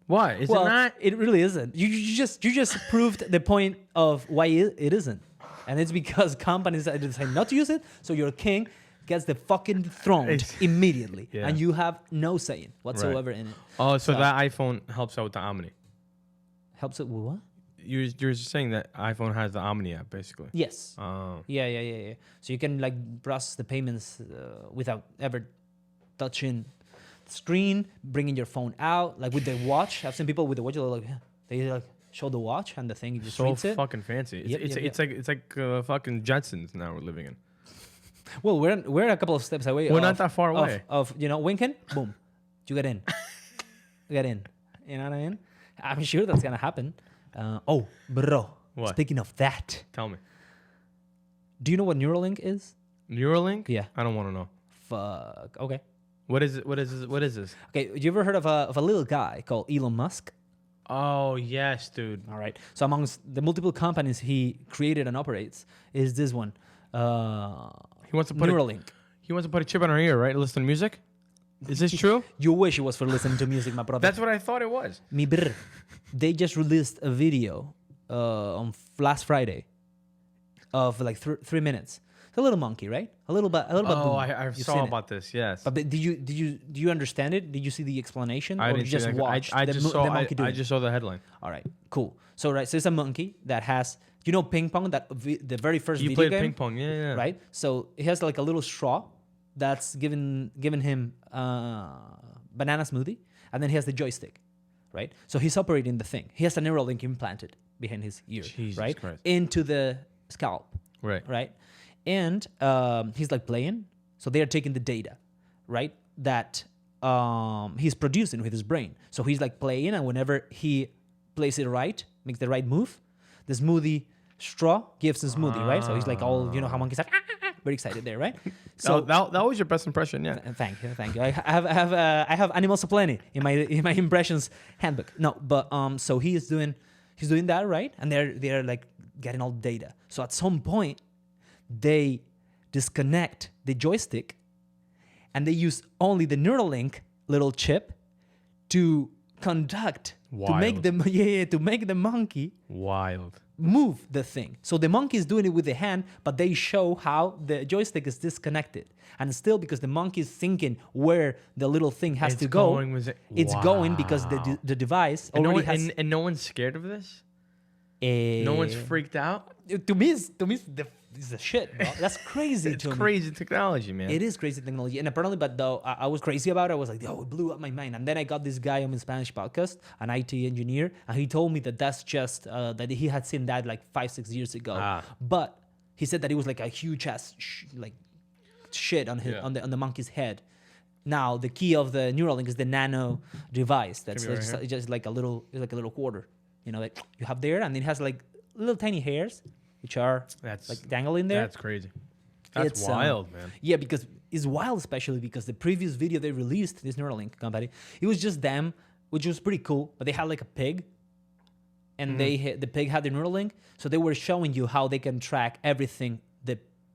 Why? Is it not? It really isn't. You just proved the point of why it isn't. And it's because companies decide not to use it, so your king gets the fucking throne immediately. Yeah. And you have no say whatsoever in it. Oh, so that iPhone helps out with the Omni. Helps it with what? You're saying that iPhone has the Omni app, basically. Yes. Oh. Yeah. So you can process the payments without ever touching the screen, bringing your phone out, like with the watch. I've seen people with the watch, they show the watch and the thing just reads it. So fucking fancy. It's like fucking Jetsons now we're living in. Well, we're a couple of steps away. We're not that far away. Of winking, boom, you get in. Get in. You know what I mean? I'm sure that's gonna happen. Bro. What? Speaking of that, Tell me. do you know what Neuralink is? Neuralink? Yeah. I don't want to know. Fuck. Okay. What is it? What is this? What is this? Okay. You ever heard of a little guy called Elon Musk? Oh yes, dude. All right. So amongst the multiple companies he created and operates is this one. He wants to put Neuralink. He wants to put a chip in our ear, right? Listen to music. Is this true? You wish it was for listening to music, my brother. That's what I thought it was. Mi brr. They just released a video on last Friday of like 3 minutes. It's a little monkey, right? A little bit. Oh, I You've saw seen about this. Yes. But do you understand it? Did you see the explanation? I or didn't you just see that. watch I the just saw. monkey doing I it? just saw the headline. All right, cool. So it's a monkey that has, ping pong, the very first You video played game, ping pong, yeah. right? So it has like a little straw that's given him banana smoothie, and then he has the joystick, right? So he's operating the thing. He has a Neuralink implanted behind his ear, Jesus right? Christ. Into the scalp, Right. right? And he's like playing. So they are taking the data, right? That he's producing with his brain. So he's like playing, and whenever he plays it right, makes the right move, the smoothie straw gives a smoothie, right? So he's like all, how monkeys are very excited there, right? So that was your best impression, yeah. Thank you. I have animals aplenty in my impressions handbook. No, but so he's doing that, right? And they're like getting all the data. So at some point, they disconnect the joystick, and they use only the Neuralink little chip to conduct to make the monkey Wild. move the thing. So the monkey is doing it with the hand, but they show how the joystick is disconnected. And still, because the monkey is thinking where the little thing has to go, it's going because the device already has. And no one's scared of this? No No one's freaked out? To me, it's the shit, bro. That's crazy It's to me. crazy technology, man. It is crazy technology. And apparently, but though I was crazy about it, I was like, it blew up my mind. And then I got this guy on my Spanish podcast, an IT engineer, and he told me that that's just, that he had seen that like 5-6 years ago. But he said that it was like a huge ass, shit on his, on the monkey's head. Now, the key of the Neuralink is the nano device. That's just like a little quarter, like you have there, and it has like little tiny hairs, which are like dangling there. That's crazy. That's wild, man. Yeah, because it's wild, especially because the previous video they released, this Neuralink company, it was just them, which was pretty cool. But they had like a pig, and the pig had the Neuralink, so they were showing you how they can track everything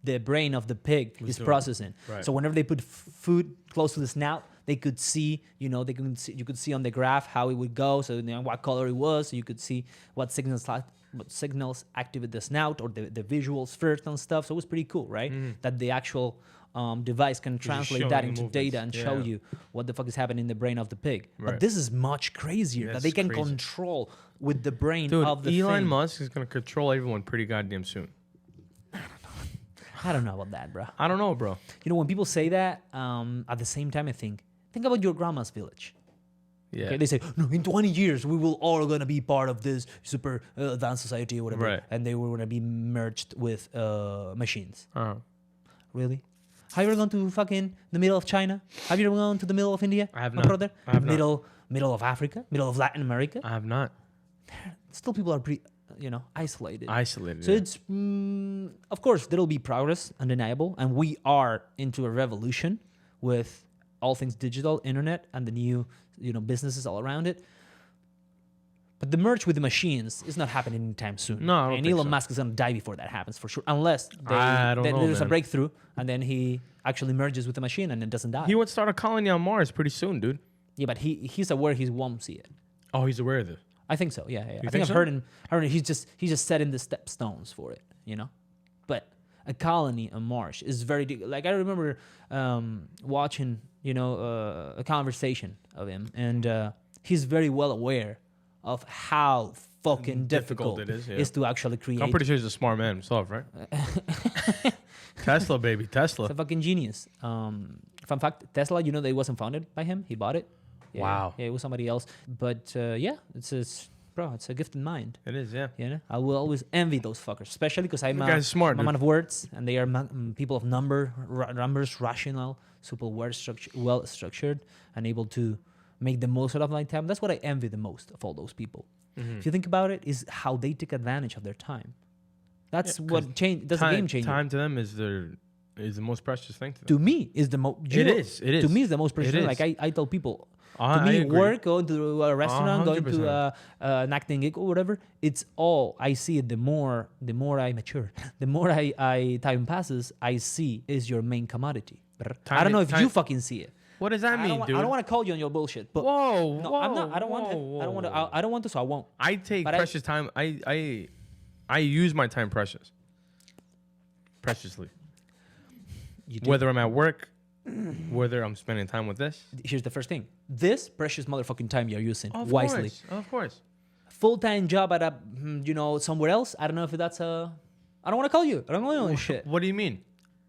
the brain of the pig is processing. Right. So whenever they put food close to the snout, they could see, you could see on the graph how it would go, so what color it was, so you could see what signals activate the snout or the visuals first and stuff. So it was pretty cool, right? That the actual device can translate that into data and show you what the fuck is happening in the brain of the pig. Right. But this is much crazier, that they can control with the brain of the Elon thing. Musk is going to control everyone pretty goddamn soon. I don't know about that, bro. I don't know, bro. When people say that, at the same time, I think about your grandma's village. Yeah. Okay, they say, no, in 20 years, we will all going to be part of this super advanced society or whatever. Right. And they were going to be merged with machines. Uh-huh. Really? Have you ever gone to fucking the middle of China? Have you ever gone to the middle of India? I have my not. brother? I have not. Middle of Africa? Middle of Latin America? I have not. Still people are pretty, isolated. Isolated. So it's, of course, there'll be progress, undeniable. And we are into a revolution with all things digital, internet, and the new, businesses all around it. But the merge with the machines is not happening anytime soon. No, I don't and think Elon so. Musk is going to die before that happens, for sure. Unless there's a man. breakthrough, and then he actually merges with the machine and then doesn't die. He would start a colony on Mars pretty soon, dude. Yeah, but he's aware he won't see it. Oh, he's aware of this. I think so. Yeah. I think think I've so? heard him. He's just setting the stepstones for it. But a colony on Mars is very like I remember watching a conversation of him, and he's very well aware of how fucking difficult it is, yeah. to actually create. I'm pretty sure he's a smart man himself, right? Tesla, baby, Tesla. He's a fucking genius. Fun fact: Tesla, that it wasn't founded by him. He bought it. Yeah, Wow. Yeah, it was somebody else. But it's bro, it's a gifted mind. It is, yeah. You know, I will always envy those fuckers, especially because I'm That guy's smart, I'm a man dude. of words, and they are people of numbers, rational, super well structured, and able to make the most out of my time. That's what I envy the most of all those people. Mm-hmm. If you think about it, is how they take advantage of their time. That's Yeah, what change. That's a game changer. Time to them is the most precious thing to them. To me, is the most. It is. To me, is the most precious. It thing. is. Like I tell people, to I me, agree. work, going to a restaurant, going to 100%. an acting gig or whatever, it's all I see it. The more I mature, the more I time passes, I see is your main commodity. I don't know if you fucking see it. What does that mean, dude? I don't want to call you on your bullshit. But Whoa, no, whoa, I'm not. I don't want whoa, to. whoa, I don't want to. whoa. I don't want to, so I won't. I take But precious time. I use my time preciously. You do. Whether I'm at work, whether I'm spending time with this. Here's the first thing. This precious motherfucking time you're using Of wisely. Of course. Full-time job at a somewhere else. I don't know if that's a. I don't want to call you. I don't want to know shit, What do you mean?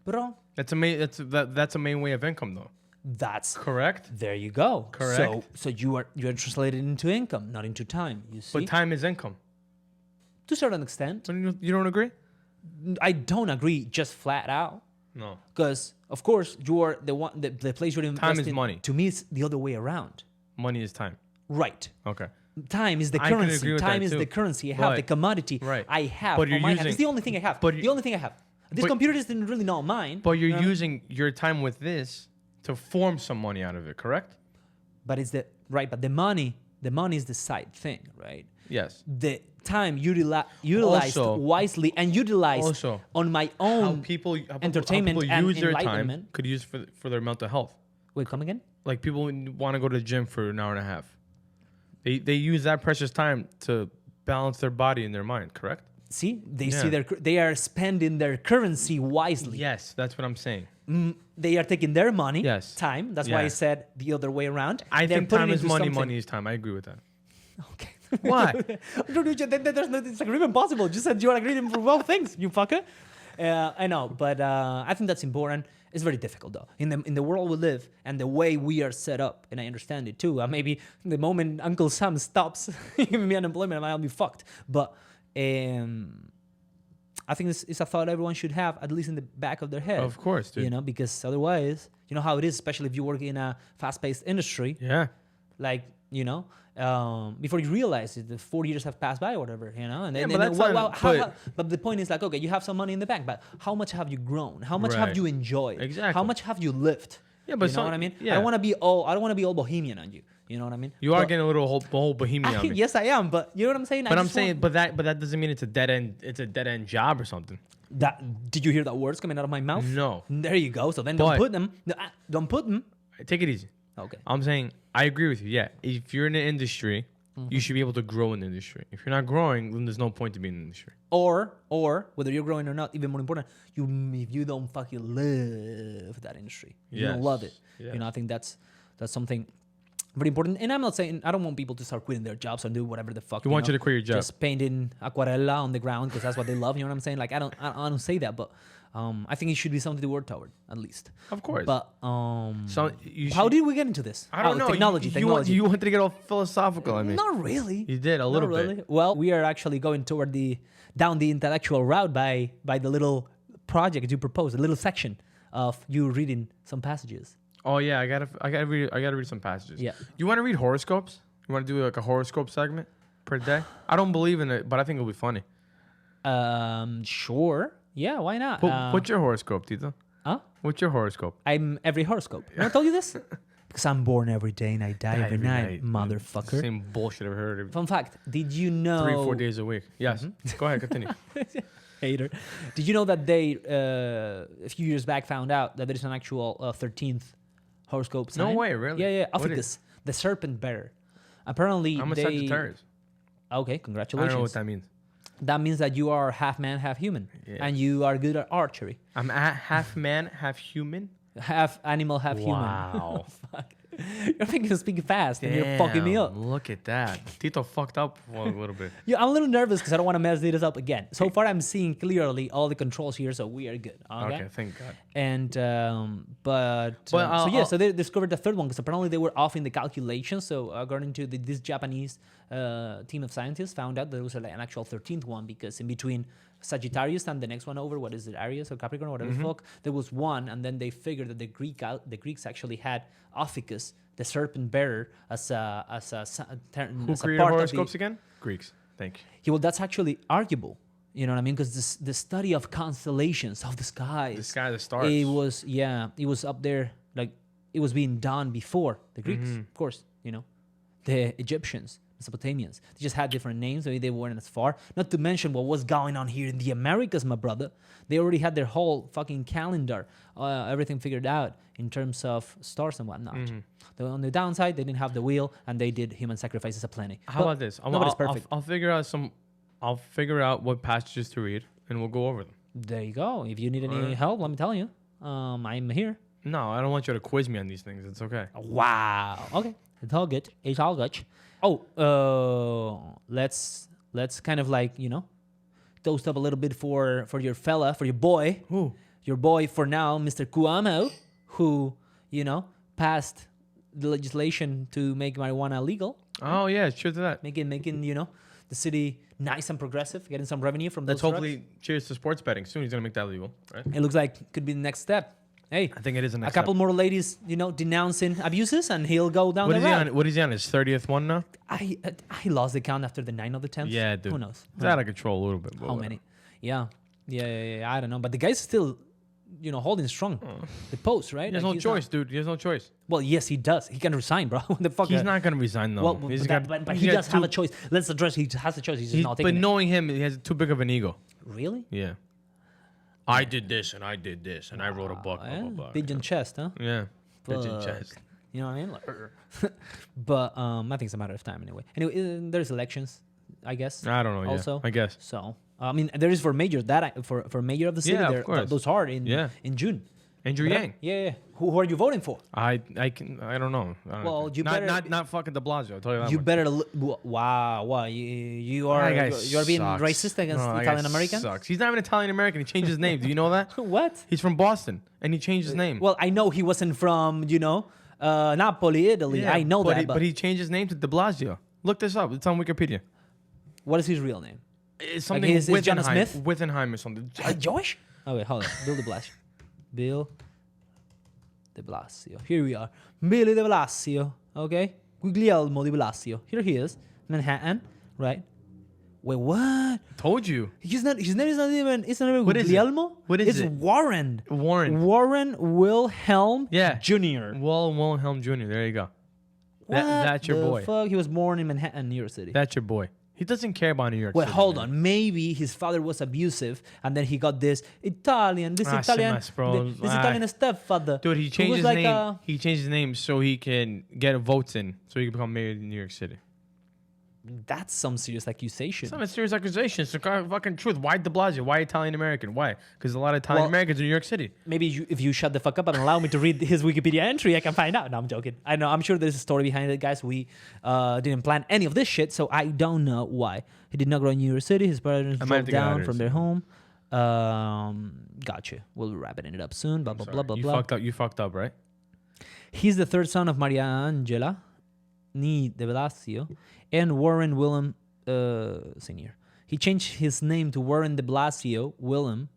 bro. That's a main way of income, though. That's Correct. there. You go. Correct. So you're translated into income, not into time. You see, But time is income. to a certain extent, You don't agree? I don't agree just flat out. No. Because of course you're the place you're investing. is money. To me, it's the other way around. Money is time. Right. Okay. Time is the I can currency. agree with Time that is too. the currency I have, the But- commodity right. I have. But you're on my hand. using- It's the only thing I have. but The you- only thing I have. This but- computer isn't really not mine. But you're you know? using your time with this to form some money out of it, correct? But it's the right. But the money is the side thing, right? Yes. The time utilized Also- wisely and utilized Also, on my How own people entertainment how people and use their time enlightenment. could use for their mental health. Wait, come again? Like people want to go to the gym for an hour and a half. They use that precious time to balance their body and their mind, correct? See, Yeah. they are spending their currency wisely. Yes, that's what I'm saying. They are taking their money, Yes. time. That's why I Yes. said the other way around. I They're think putting time is into money, something. money is time. I agree with that. Okay. Why? There's no disagreement possible. Just said you are agreeing for both things, you fucker. I know, but I think that's important. It's very difficult though. In the world we live and the way we are set up, and I understand it too. Maybe the moment Uncle Sam stops giving me unemployment, I'll be fucked. But I think it's a thought everyone should have, at least in the back of their head. Of course, dude. You know, because otherwise, you know how it is, especially if you work in a fast-paced industry. Yeah. Like, you know, before you realize it, the 4 years have passed by or whatever, you know? And then, Yeah, but and then that's not- but the point is like, okay, you have some money in the bank, but how much have you grown? How much have Right. you enjoyed? Exactly. How much have you lived? Yeah, but you know what I mean? yeah. I don't want to be all bohemian on you. You know what I mean? You are But- getting a whole bohemian on me. yes, I am, but you know what I'm saying? But I'm saying, but that doesn't mean it's a dead end. It's a dead end job or something. Did you hear that words coming out of my mouth? No. There you go. So then But- don't put them. Take it easy. Okay. I'm saying I agree with you. Yeah, if you're in an industry, you should be able to grow in the industry. If you're not growing, then there's no point to being in the industry. Or whether you're growing or not, even more important, if you don't fucking love that industry, you don't Yes. love it. Yes. You know, I think that's something very important. And I'm not saying I don't want people to start quitting their jobs and do whatever the fuck. We want you to quit your job. Just painting aquarella on the ground because that's what they love. You know what I'm saying? Like I don't say that, but I think it should be something to work toward at least. Of course. But So you how should- did we get into this? I don't know. Technology. You wanted to get all philosophical. I mean, Not really. you did a Not little really. bit. Well, we are actually going toward down the intellectual route by the little project you proposed, a little section of you reading some passages. Oh yeah, I gotta read some passages. Yeah. You want to read horoscopes? You want to do like a horoscope segment per day? I don't believe in it, but I think it'll be funny. Sure. Yeah, why not? What's your horoscope, Tito? Huh? What's your horoscope? I'm every horoscope. I told you this? Because I'm born every day and I die every night, motherfucker. Same bullshit I've heard every Fun fact, did you know... 3-4 days a week. Yes. Go ahead, continue. Hater. Did you know that they, a few years back, found out that there is an actual 13th horoscope sign? No way, really? Yeah, What Ophiuchus, the serpent bearer. Apparently, I'm a they... Sagittarius. Okay, I congratulations. don't know what that means. That means that you are half man, half human. Yes. And you are good at archery. I'm half man, half human. Half animal, half human. Wow. Fuck. You're making me speak fast, and you're fucking me up. Look at that. Tito fucked up a little bit. Yeah, I'm a little nervous because I don't want to mess this up again. So far, I'm seeing clearly all the controls here, so we are good. Okay, thank God. And so they discovered the third one because apparently they were off in the calculations. So according to this Japanese team of scientists, found out there was an actual 13th one because in between Sagittarius and the next one over, what is it, Aries or Capricorn, whatever the fuck, there was one, and then they figured that the Greeks actually had Ophiuchus, the serpent bearer, as a Who created horoscopes again? Greeks. Thank you. Yeah, well, that's actually arguable. You know what I mean? Because the study of constellations of the skies, the stars. It was up there, like it was being done before the Greeks, of course. You know, the Egyptians, Mesopotamians. They just had different names. Maybe they weren't as far. Not to mention what was going on here in the Americas, my brother. They already had their whole fucking calendar, everything figured out in terms of stars and whatnot. On the downside, they didn't have the wheel, and they did human sacrifices aplenty. How about this? Nobody's perfect. I'll figure out what passages to read, and we'll go over them. There you go. If you need any help, let me tell you. I'm here. No, I don't want you to quiz me on these things. It's okay. Wow. Okay. It's all good. It's all good. Oh, let's kind of like, toast up a little bit for your fella, for your boy. Who? Your boy for now, Mr. Cuomo, who, passed the legislation to make marijuana legal. Oh, yeah, cheers to that. Making the city nice and progressive, getting some revenue from those Let's hopefully cheers to sports betting. Soon he's going to make that legal, right? It looks like it could be the next step. Hey, I think it is the next a couple step. more ladies, denouncing abuses, and he'll go down the road. What is he on? His 30th one now? I lost the count after the 9th or the 10th. Yeah, dude. Who knows? It's out of control a little bit. How many? Yeah. I don't know. But the guy's still, holding strong. The post, right? He has no choice, dude. He has no choice. Well, yes, he does. He can resign, bro. What the fuck? He's not going to resign, though. Well, but he does have a choice. Let's address he has a choice. He's just not taking it. But knowing him, he has too big of an ego. Really? Yeah. I did this, and I did this, and I wrote a book, blah, blah, blah. Pigeon chest, huh? Yeah. Pigeon chest. You know what I mean? But I think it's a matter of time anyway. Anyway, there's elections, I guess. I don't know. Also, yeah, I guess. So there is for mayor for mayor of the city. Yeah, of course. Those are in June. Andrew Yang. Yeah. Who are you voting for? I don't know. Well, you better not fucking De Blasio. I'll tell you that. You much. better. Wow. You are being racist against Italian Americans. Sucks. He's not even Italian American. He changed his name. Do you know that? What? He's from Boston, and he changed his name. Well, I know he wasn't from Napoli, Italy. Yeah, I know that. But he changed his name to De Blasio. Look this up. It's on Wikipedia. What is his real name? It's something is John Smith? Wittenheim or something. Josh? Okay, hold on. Bill de Blasio. Bill de Blasio. Here we are. Billy de Blasio. Okay? Guglielmo de Blasio. Here he is. Manhattan. Right? Wait, what? Told you. His name is not even What is it? Guglielmo? What is it? It's Warren. Warren Wilhelm Jr. Wilhelm Jr. There you go. That's your boy. Fuck? He was born in Manhattan, New York City. That's your boy. He doesn't care about New York City. Wait, hold on. Maybe his father was abusive, and then he got this Italian stepfather. Dude, he changed his name. He changed his name so he can get votes in, so he can become mayor of New York City. That's some serious accusation. Some serious accusation. It's the fucking truth. Why De Blasio? Why Italian American? Why? Because a lot of Italian Americans in New York City. Maybe if you shut the fuck up and allow me to read his Wikipedia entry, I can find out. No, I'm joking. I know. I'm sure there's a story behind it, guys. We didn't plan any of this shit, so I don't know why. He did not grow in New York City. His parents drove down from their home. Gotcha. We'll be wrapping it up soon. Blah, blah, blah, blah, blah. You fucked up, right? He's the third son of Maria Angela Ni de Blasio and Warren Willem Sr. He changed his name to Warren de Blasio Willem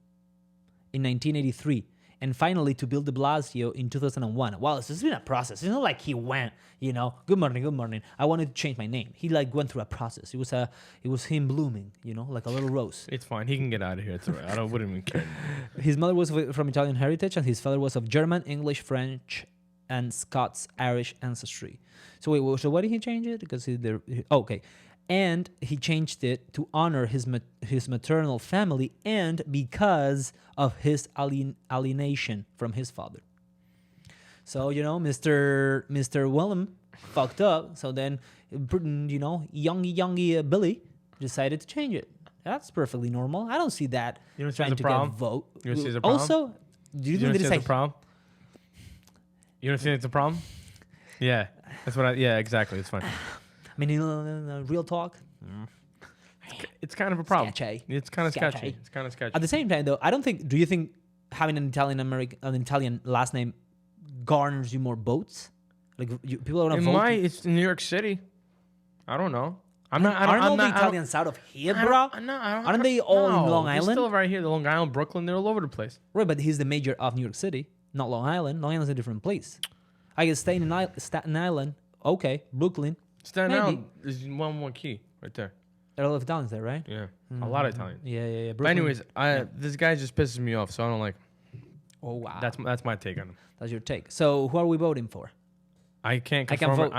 in 1983 and finally to Bill de Blasio in 2001. Wow, this has been a process. It's not like he went, good morning. I wanted to change my name. He went through a process. It was him blooming, like a little rose. It's fine. He can get out of here. It's all right. I wouldn't even care. His mother was from Italian heritage and his father was of German, English, French, and Scots-Irish ancestry. So wait, so why did he change it? Because okay. And he changed it to honor his maternal family and because of his alienation from his father. So, Mr. Willem fucked up. So then, youngy Billy decided to change it. That's perfectly normal. I don't see that trying to get a vote. You don't see the problem? Also, do you think that it's a problem? You don't think it's a problem? Yeah, that's what yeah, exactly. It's fine. I mean, real talk. It's kind of a problem. Sketchy. It's kind of sketchy. Sketchy. It's kind of sketchy. At the same time, though, I don't think. Do you think having an Italian last name garners you more votes? Like people are gonna vote. It's in New York City. I don't know. Aren't all the Italians out of here, bro? Aren't they all in Long Island? They're still right here. The Long Island, Brooklyn, they're all over the place. Right, but he's the mayor of New York City, not Long Island. Long Island's a different place. I guess Staten Island, okay. Brooklyn, Staten maybe. Island is one more key right there. There are a lot of Italians there, right? Yeah, a lot of Italians. Yeah. But anyways, this guy just pisses me off, so I don't like. Oh wow, That's my take on him. that's your take. So who are we voting for? I can't. I can't vote.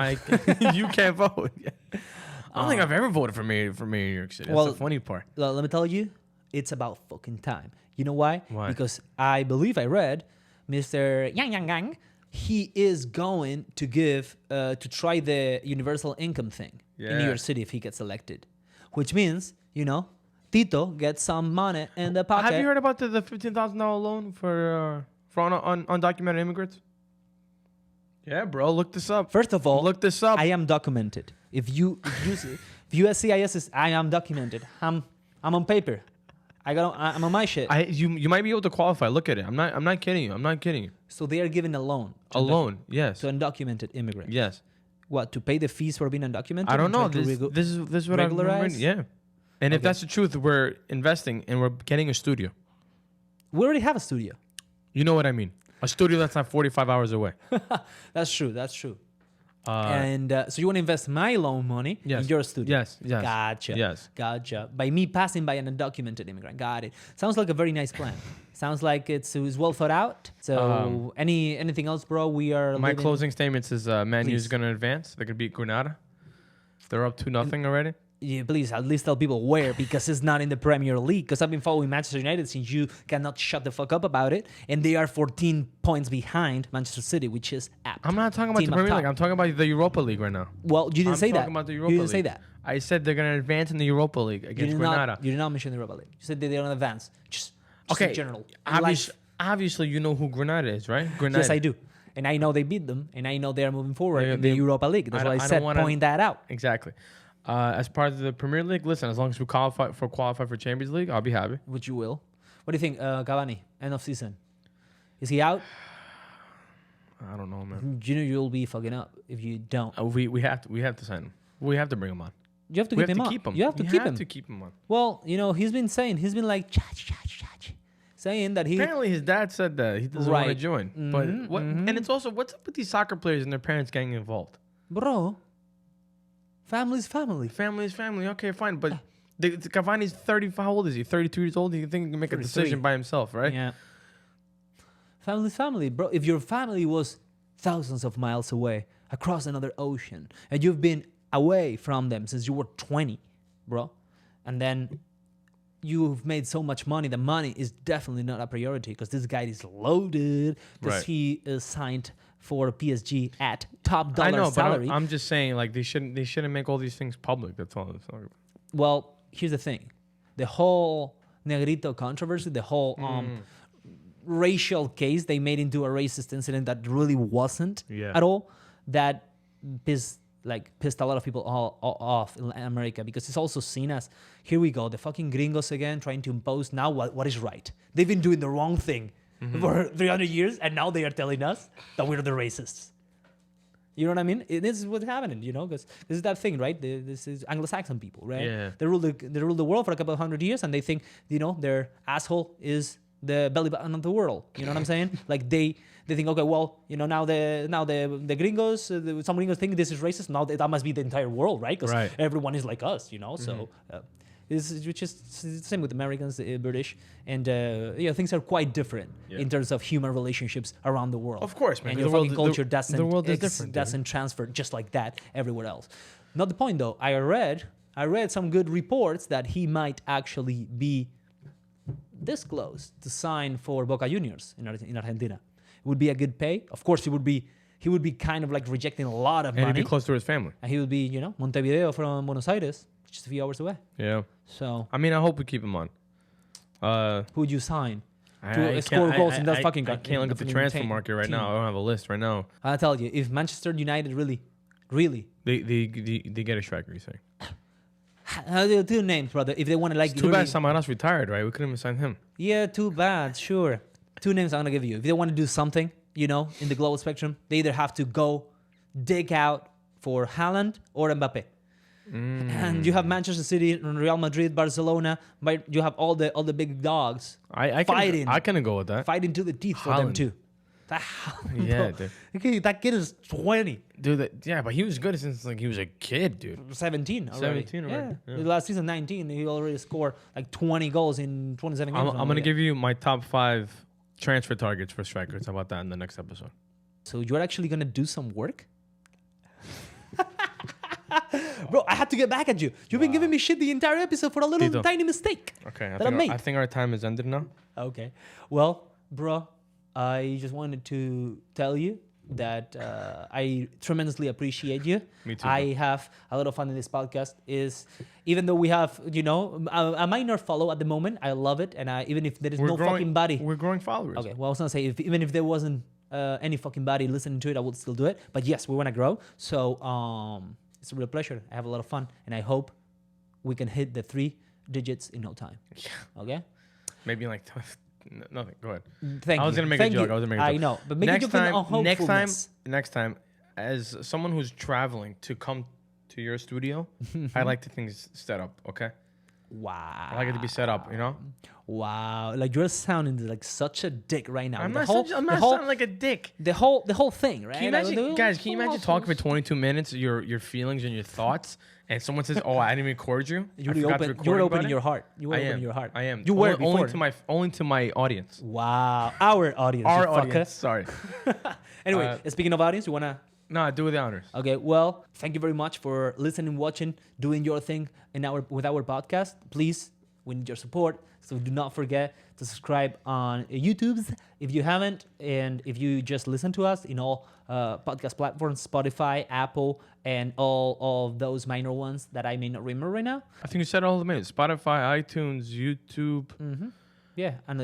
You can't vote. I don't think I've ever voted for mayor of New York City. That's the funny part. Let me tell you, it's about fucking time. You know why? Why? Because I believe I read Mr. Yang, he is going to give to try the universal income thing in New York City if he gets elected, which means Tito gets some money in the pocket. Have you heard about the $15,000 loan for undocumented immigrants? Yeah, bro. Look this up. First of all, look this up. I am documented. If USCIS is, I am documented. I'm on paper. I'm on my shit. You might be able to qualify. Look at it. I'm not kidding you. I'm not kidding you. So they are giving a loan. Yes. To undocumented immigrants. Yes. What, to pay the fees for being undocumented? I don't know. This is what I'm reading. Yeah. And if that's the truth, we're investing and we're getting a studio. We already have a studio. You know what I mean? A studio that's not 45 hours away. That's true. And so you want to invest my loan money in your studio? Yes. Gotcha. By me passing by an undocumented immigrant. Got it. Sounds like a very nice plan. Sounds like it's well thought out. So anything else, bro? We are. My closing statements is Man U's going to advance. They're going to beat Granada. They're up 2-0 already. Yeah, please at least tell people where, because it's not in the Premier League. Because I've been following Manchester United since you cannot shut the fuck up about it, and they are 14 points behind Manchester City, which is apt. I'm not talking about the Premier League. I'm talking about the Europa League right now. Well, you didn't say that. I'm talking about the Europa You League. didn't say that. I said they're going to advance in the Europa League against Granada. You did not mention the Europa League. You said they're going to advance. Just in general. Obviously, you know who Granada is, right? Granada. Yes, I do. And I know they beat them, and I know they are moving forward in the Europa League. That's why I said point that out. Exactly. As part of the Premier League, listen, as long as we qualify for Champions League, I'll be happy. Which you will. What do you think, Cavani, end of season? Is he out? I don't know, man. You know you'll be fucking up if you don't. We have to sign him. We have to bring him on. You have to keep him on. You have to keep him on. Well, he's been like, saying that he... Apparently his dad said that he doesn't want to join. Mm-hmm, but and it's also, what's up with these soccer players and their parents getting involved? Bro, family's family. Family is family. Okay, fine. But Cavani's 30. How old is he? 32 years old? You think he can make 33. A decision by himself, right? Yeah. Family's family, bro. If your family was thousands of miles away, across another ocean, and you've been away from them since you were 20, bro, and then you've made so much money, the money is definitely not a priority because this guy is loaded because he is signed for PSG at top dollar salary. But I'm just saying, like, they shouldn't make all these things public. That's all. Well, here's the thing: the whole Negrito controversy, the whole racial case they made into a racist incident that really wasn't at all. That pissed a lot of people all off in America, because it's also seen as, here we go, the fucking gringos again trying to impose now what is right. They've been doing the wrong thing for 300 years, and now they are telling us that we're the racists. You know what I mean? This is what's happening, because this is that thing, right? This is Anglo-Saxon people, right? Yeah. They ruled the world for a couple of hundred years, and they think, their asshole is the belly button of the world. You know what I'm saying? Like they think, okay, well, now the gringos, some gringos think this is racist. Now that must be the entire world, right? Because everyone is like us, So which is the same with Americans, the British, and things are quite different in terms of human relationships around the world. Of course, man. And your fucking culture doesn't the world is different, doesn't transfer just like that everywhere else. Not the point though. I read some good reports that he might actually be this close to sign for Boca Juniors in Argentina. It would be a good pay. Of course, he would be kind of like rejecting a lot of money. And he'd be close to his family. And he would be, Montevideo from Buenos Aires, just a few hours away. Yeah. So. I mean, I hope we keep him on. Who would you sign? to score goals in that fucking I can't look at the transfer market right now. I don't have a list right now. I'll tell you, if Manchester United really, They get a striker, you say? two names, brother. If they want to like, It's too bad Samaras retired, right? We couldn't even sign him. Yeah, too bad. Sure, two names I'm gonna give you. If they want to do something, in the global spectrum, they either have to go dig out for Haaland or Mbappe. And you have Manchester City, Real Madrid, Barcelona. You have all the big dogs fighting. I can go with that. Fighting to the teeth for them too. Yeah, dude. Okay, that kid is 20. Dude, but he was good since he was a kid, dude. 17 already. 17 already. Yeah. Last season 19, he already scored 20 goals in 27 games. I'm gonna give you my top 5 transfer targets for strikers. How about that in the next episode? So you're actually gonna do some work? Bro, I had to get back at you. You've been giving me shit the entire episode for a little tiny mistake. Okay, I think our time is ended now. Okay. Well, bro, I just wanted to tell you that I tremendously appreciate you. Me too. I have a lot of fun in this podcast. Even though we have, a minor follow at the moment, I love it. And even if there is fucking body. We're growing followers. Okay, well, I was going to say, even if there wasn't any fucking body listening to it, I would still do it. But yes, we want to grow. So it's a real pleasure. I have a lot of fun. And I hope we can hit the 3 digits in no time. Yeah. Okay? Maybe like nothing. Go ahead. Thank you. I was gonna make a joke. I know, but maybe next time, as someone who's traveling to come to your studio, I like to things set up. Okay. Wow. I like it to be set up. Wow. Like you're sounding like such a dick right now. I'm not sounding like a dick. The whole thing, right? Can you imagine, guys? Can you imagine talking for 22 minutes, your feelings and your thoughts, and someone says, "Oh, I didn't record you." You're opening your heart. You were opening your heart. I am. You were only to my audience. Wow, our audience. Our audience. Sorry. Anyway, speaking of audience, you wanna? No, do the honors. Okay. Well, thank you very much for listening, watching, doing your thing with our podcast. Please, we need your support. So do not forget to subscribe on YouTube's if you haven't, and if you just listen to us in all podcast platforms, Spotify, Apple, and all of those minor ones that I may not remember right now. I think you said all the main: Spotify, iTunes, YouTube. Mm-hmm. Yeah, and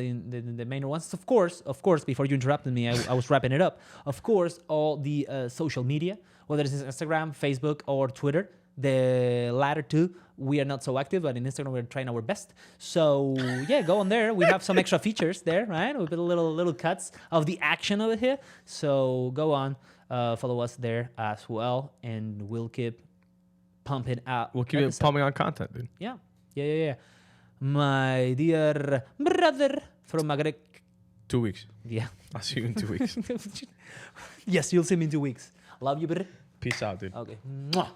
the minor ones. Of course, before you interrupted me, I was wrapping it up. Of course, all the social media, whether it's Instagram, Facebook, or Twitter. The latter two, we are not so active, but in Instagram, we're trying our best. So, yeah, go on there. We have some extra features there, right? We put a little cuts of the action over here. So, go on, follow us there as well, and we'll keep pumping out. We'll keep pumping out content, dude. Yeah. My dear brother from Maghreb. 2 weeks. Yeah. I'll see you in 2 weeks. Yes, you'll see me in 2 weeks. Love you, brother. Peace out, dude. Okay. Mwah.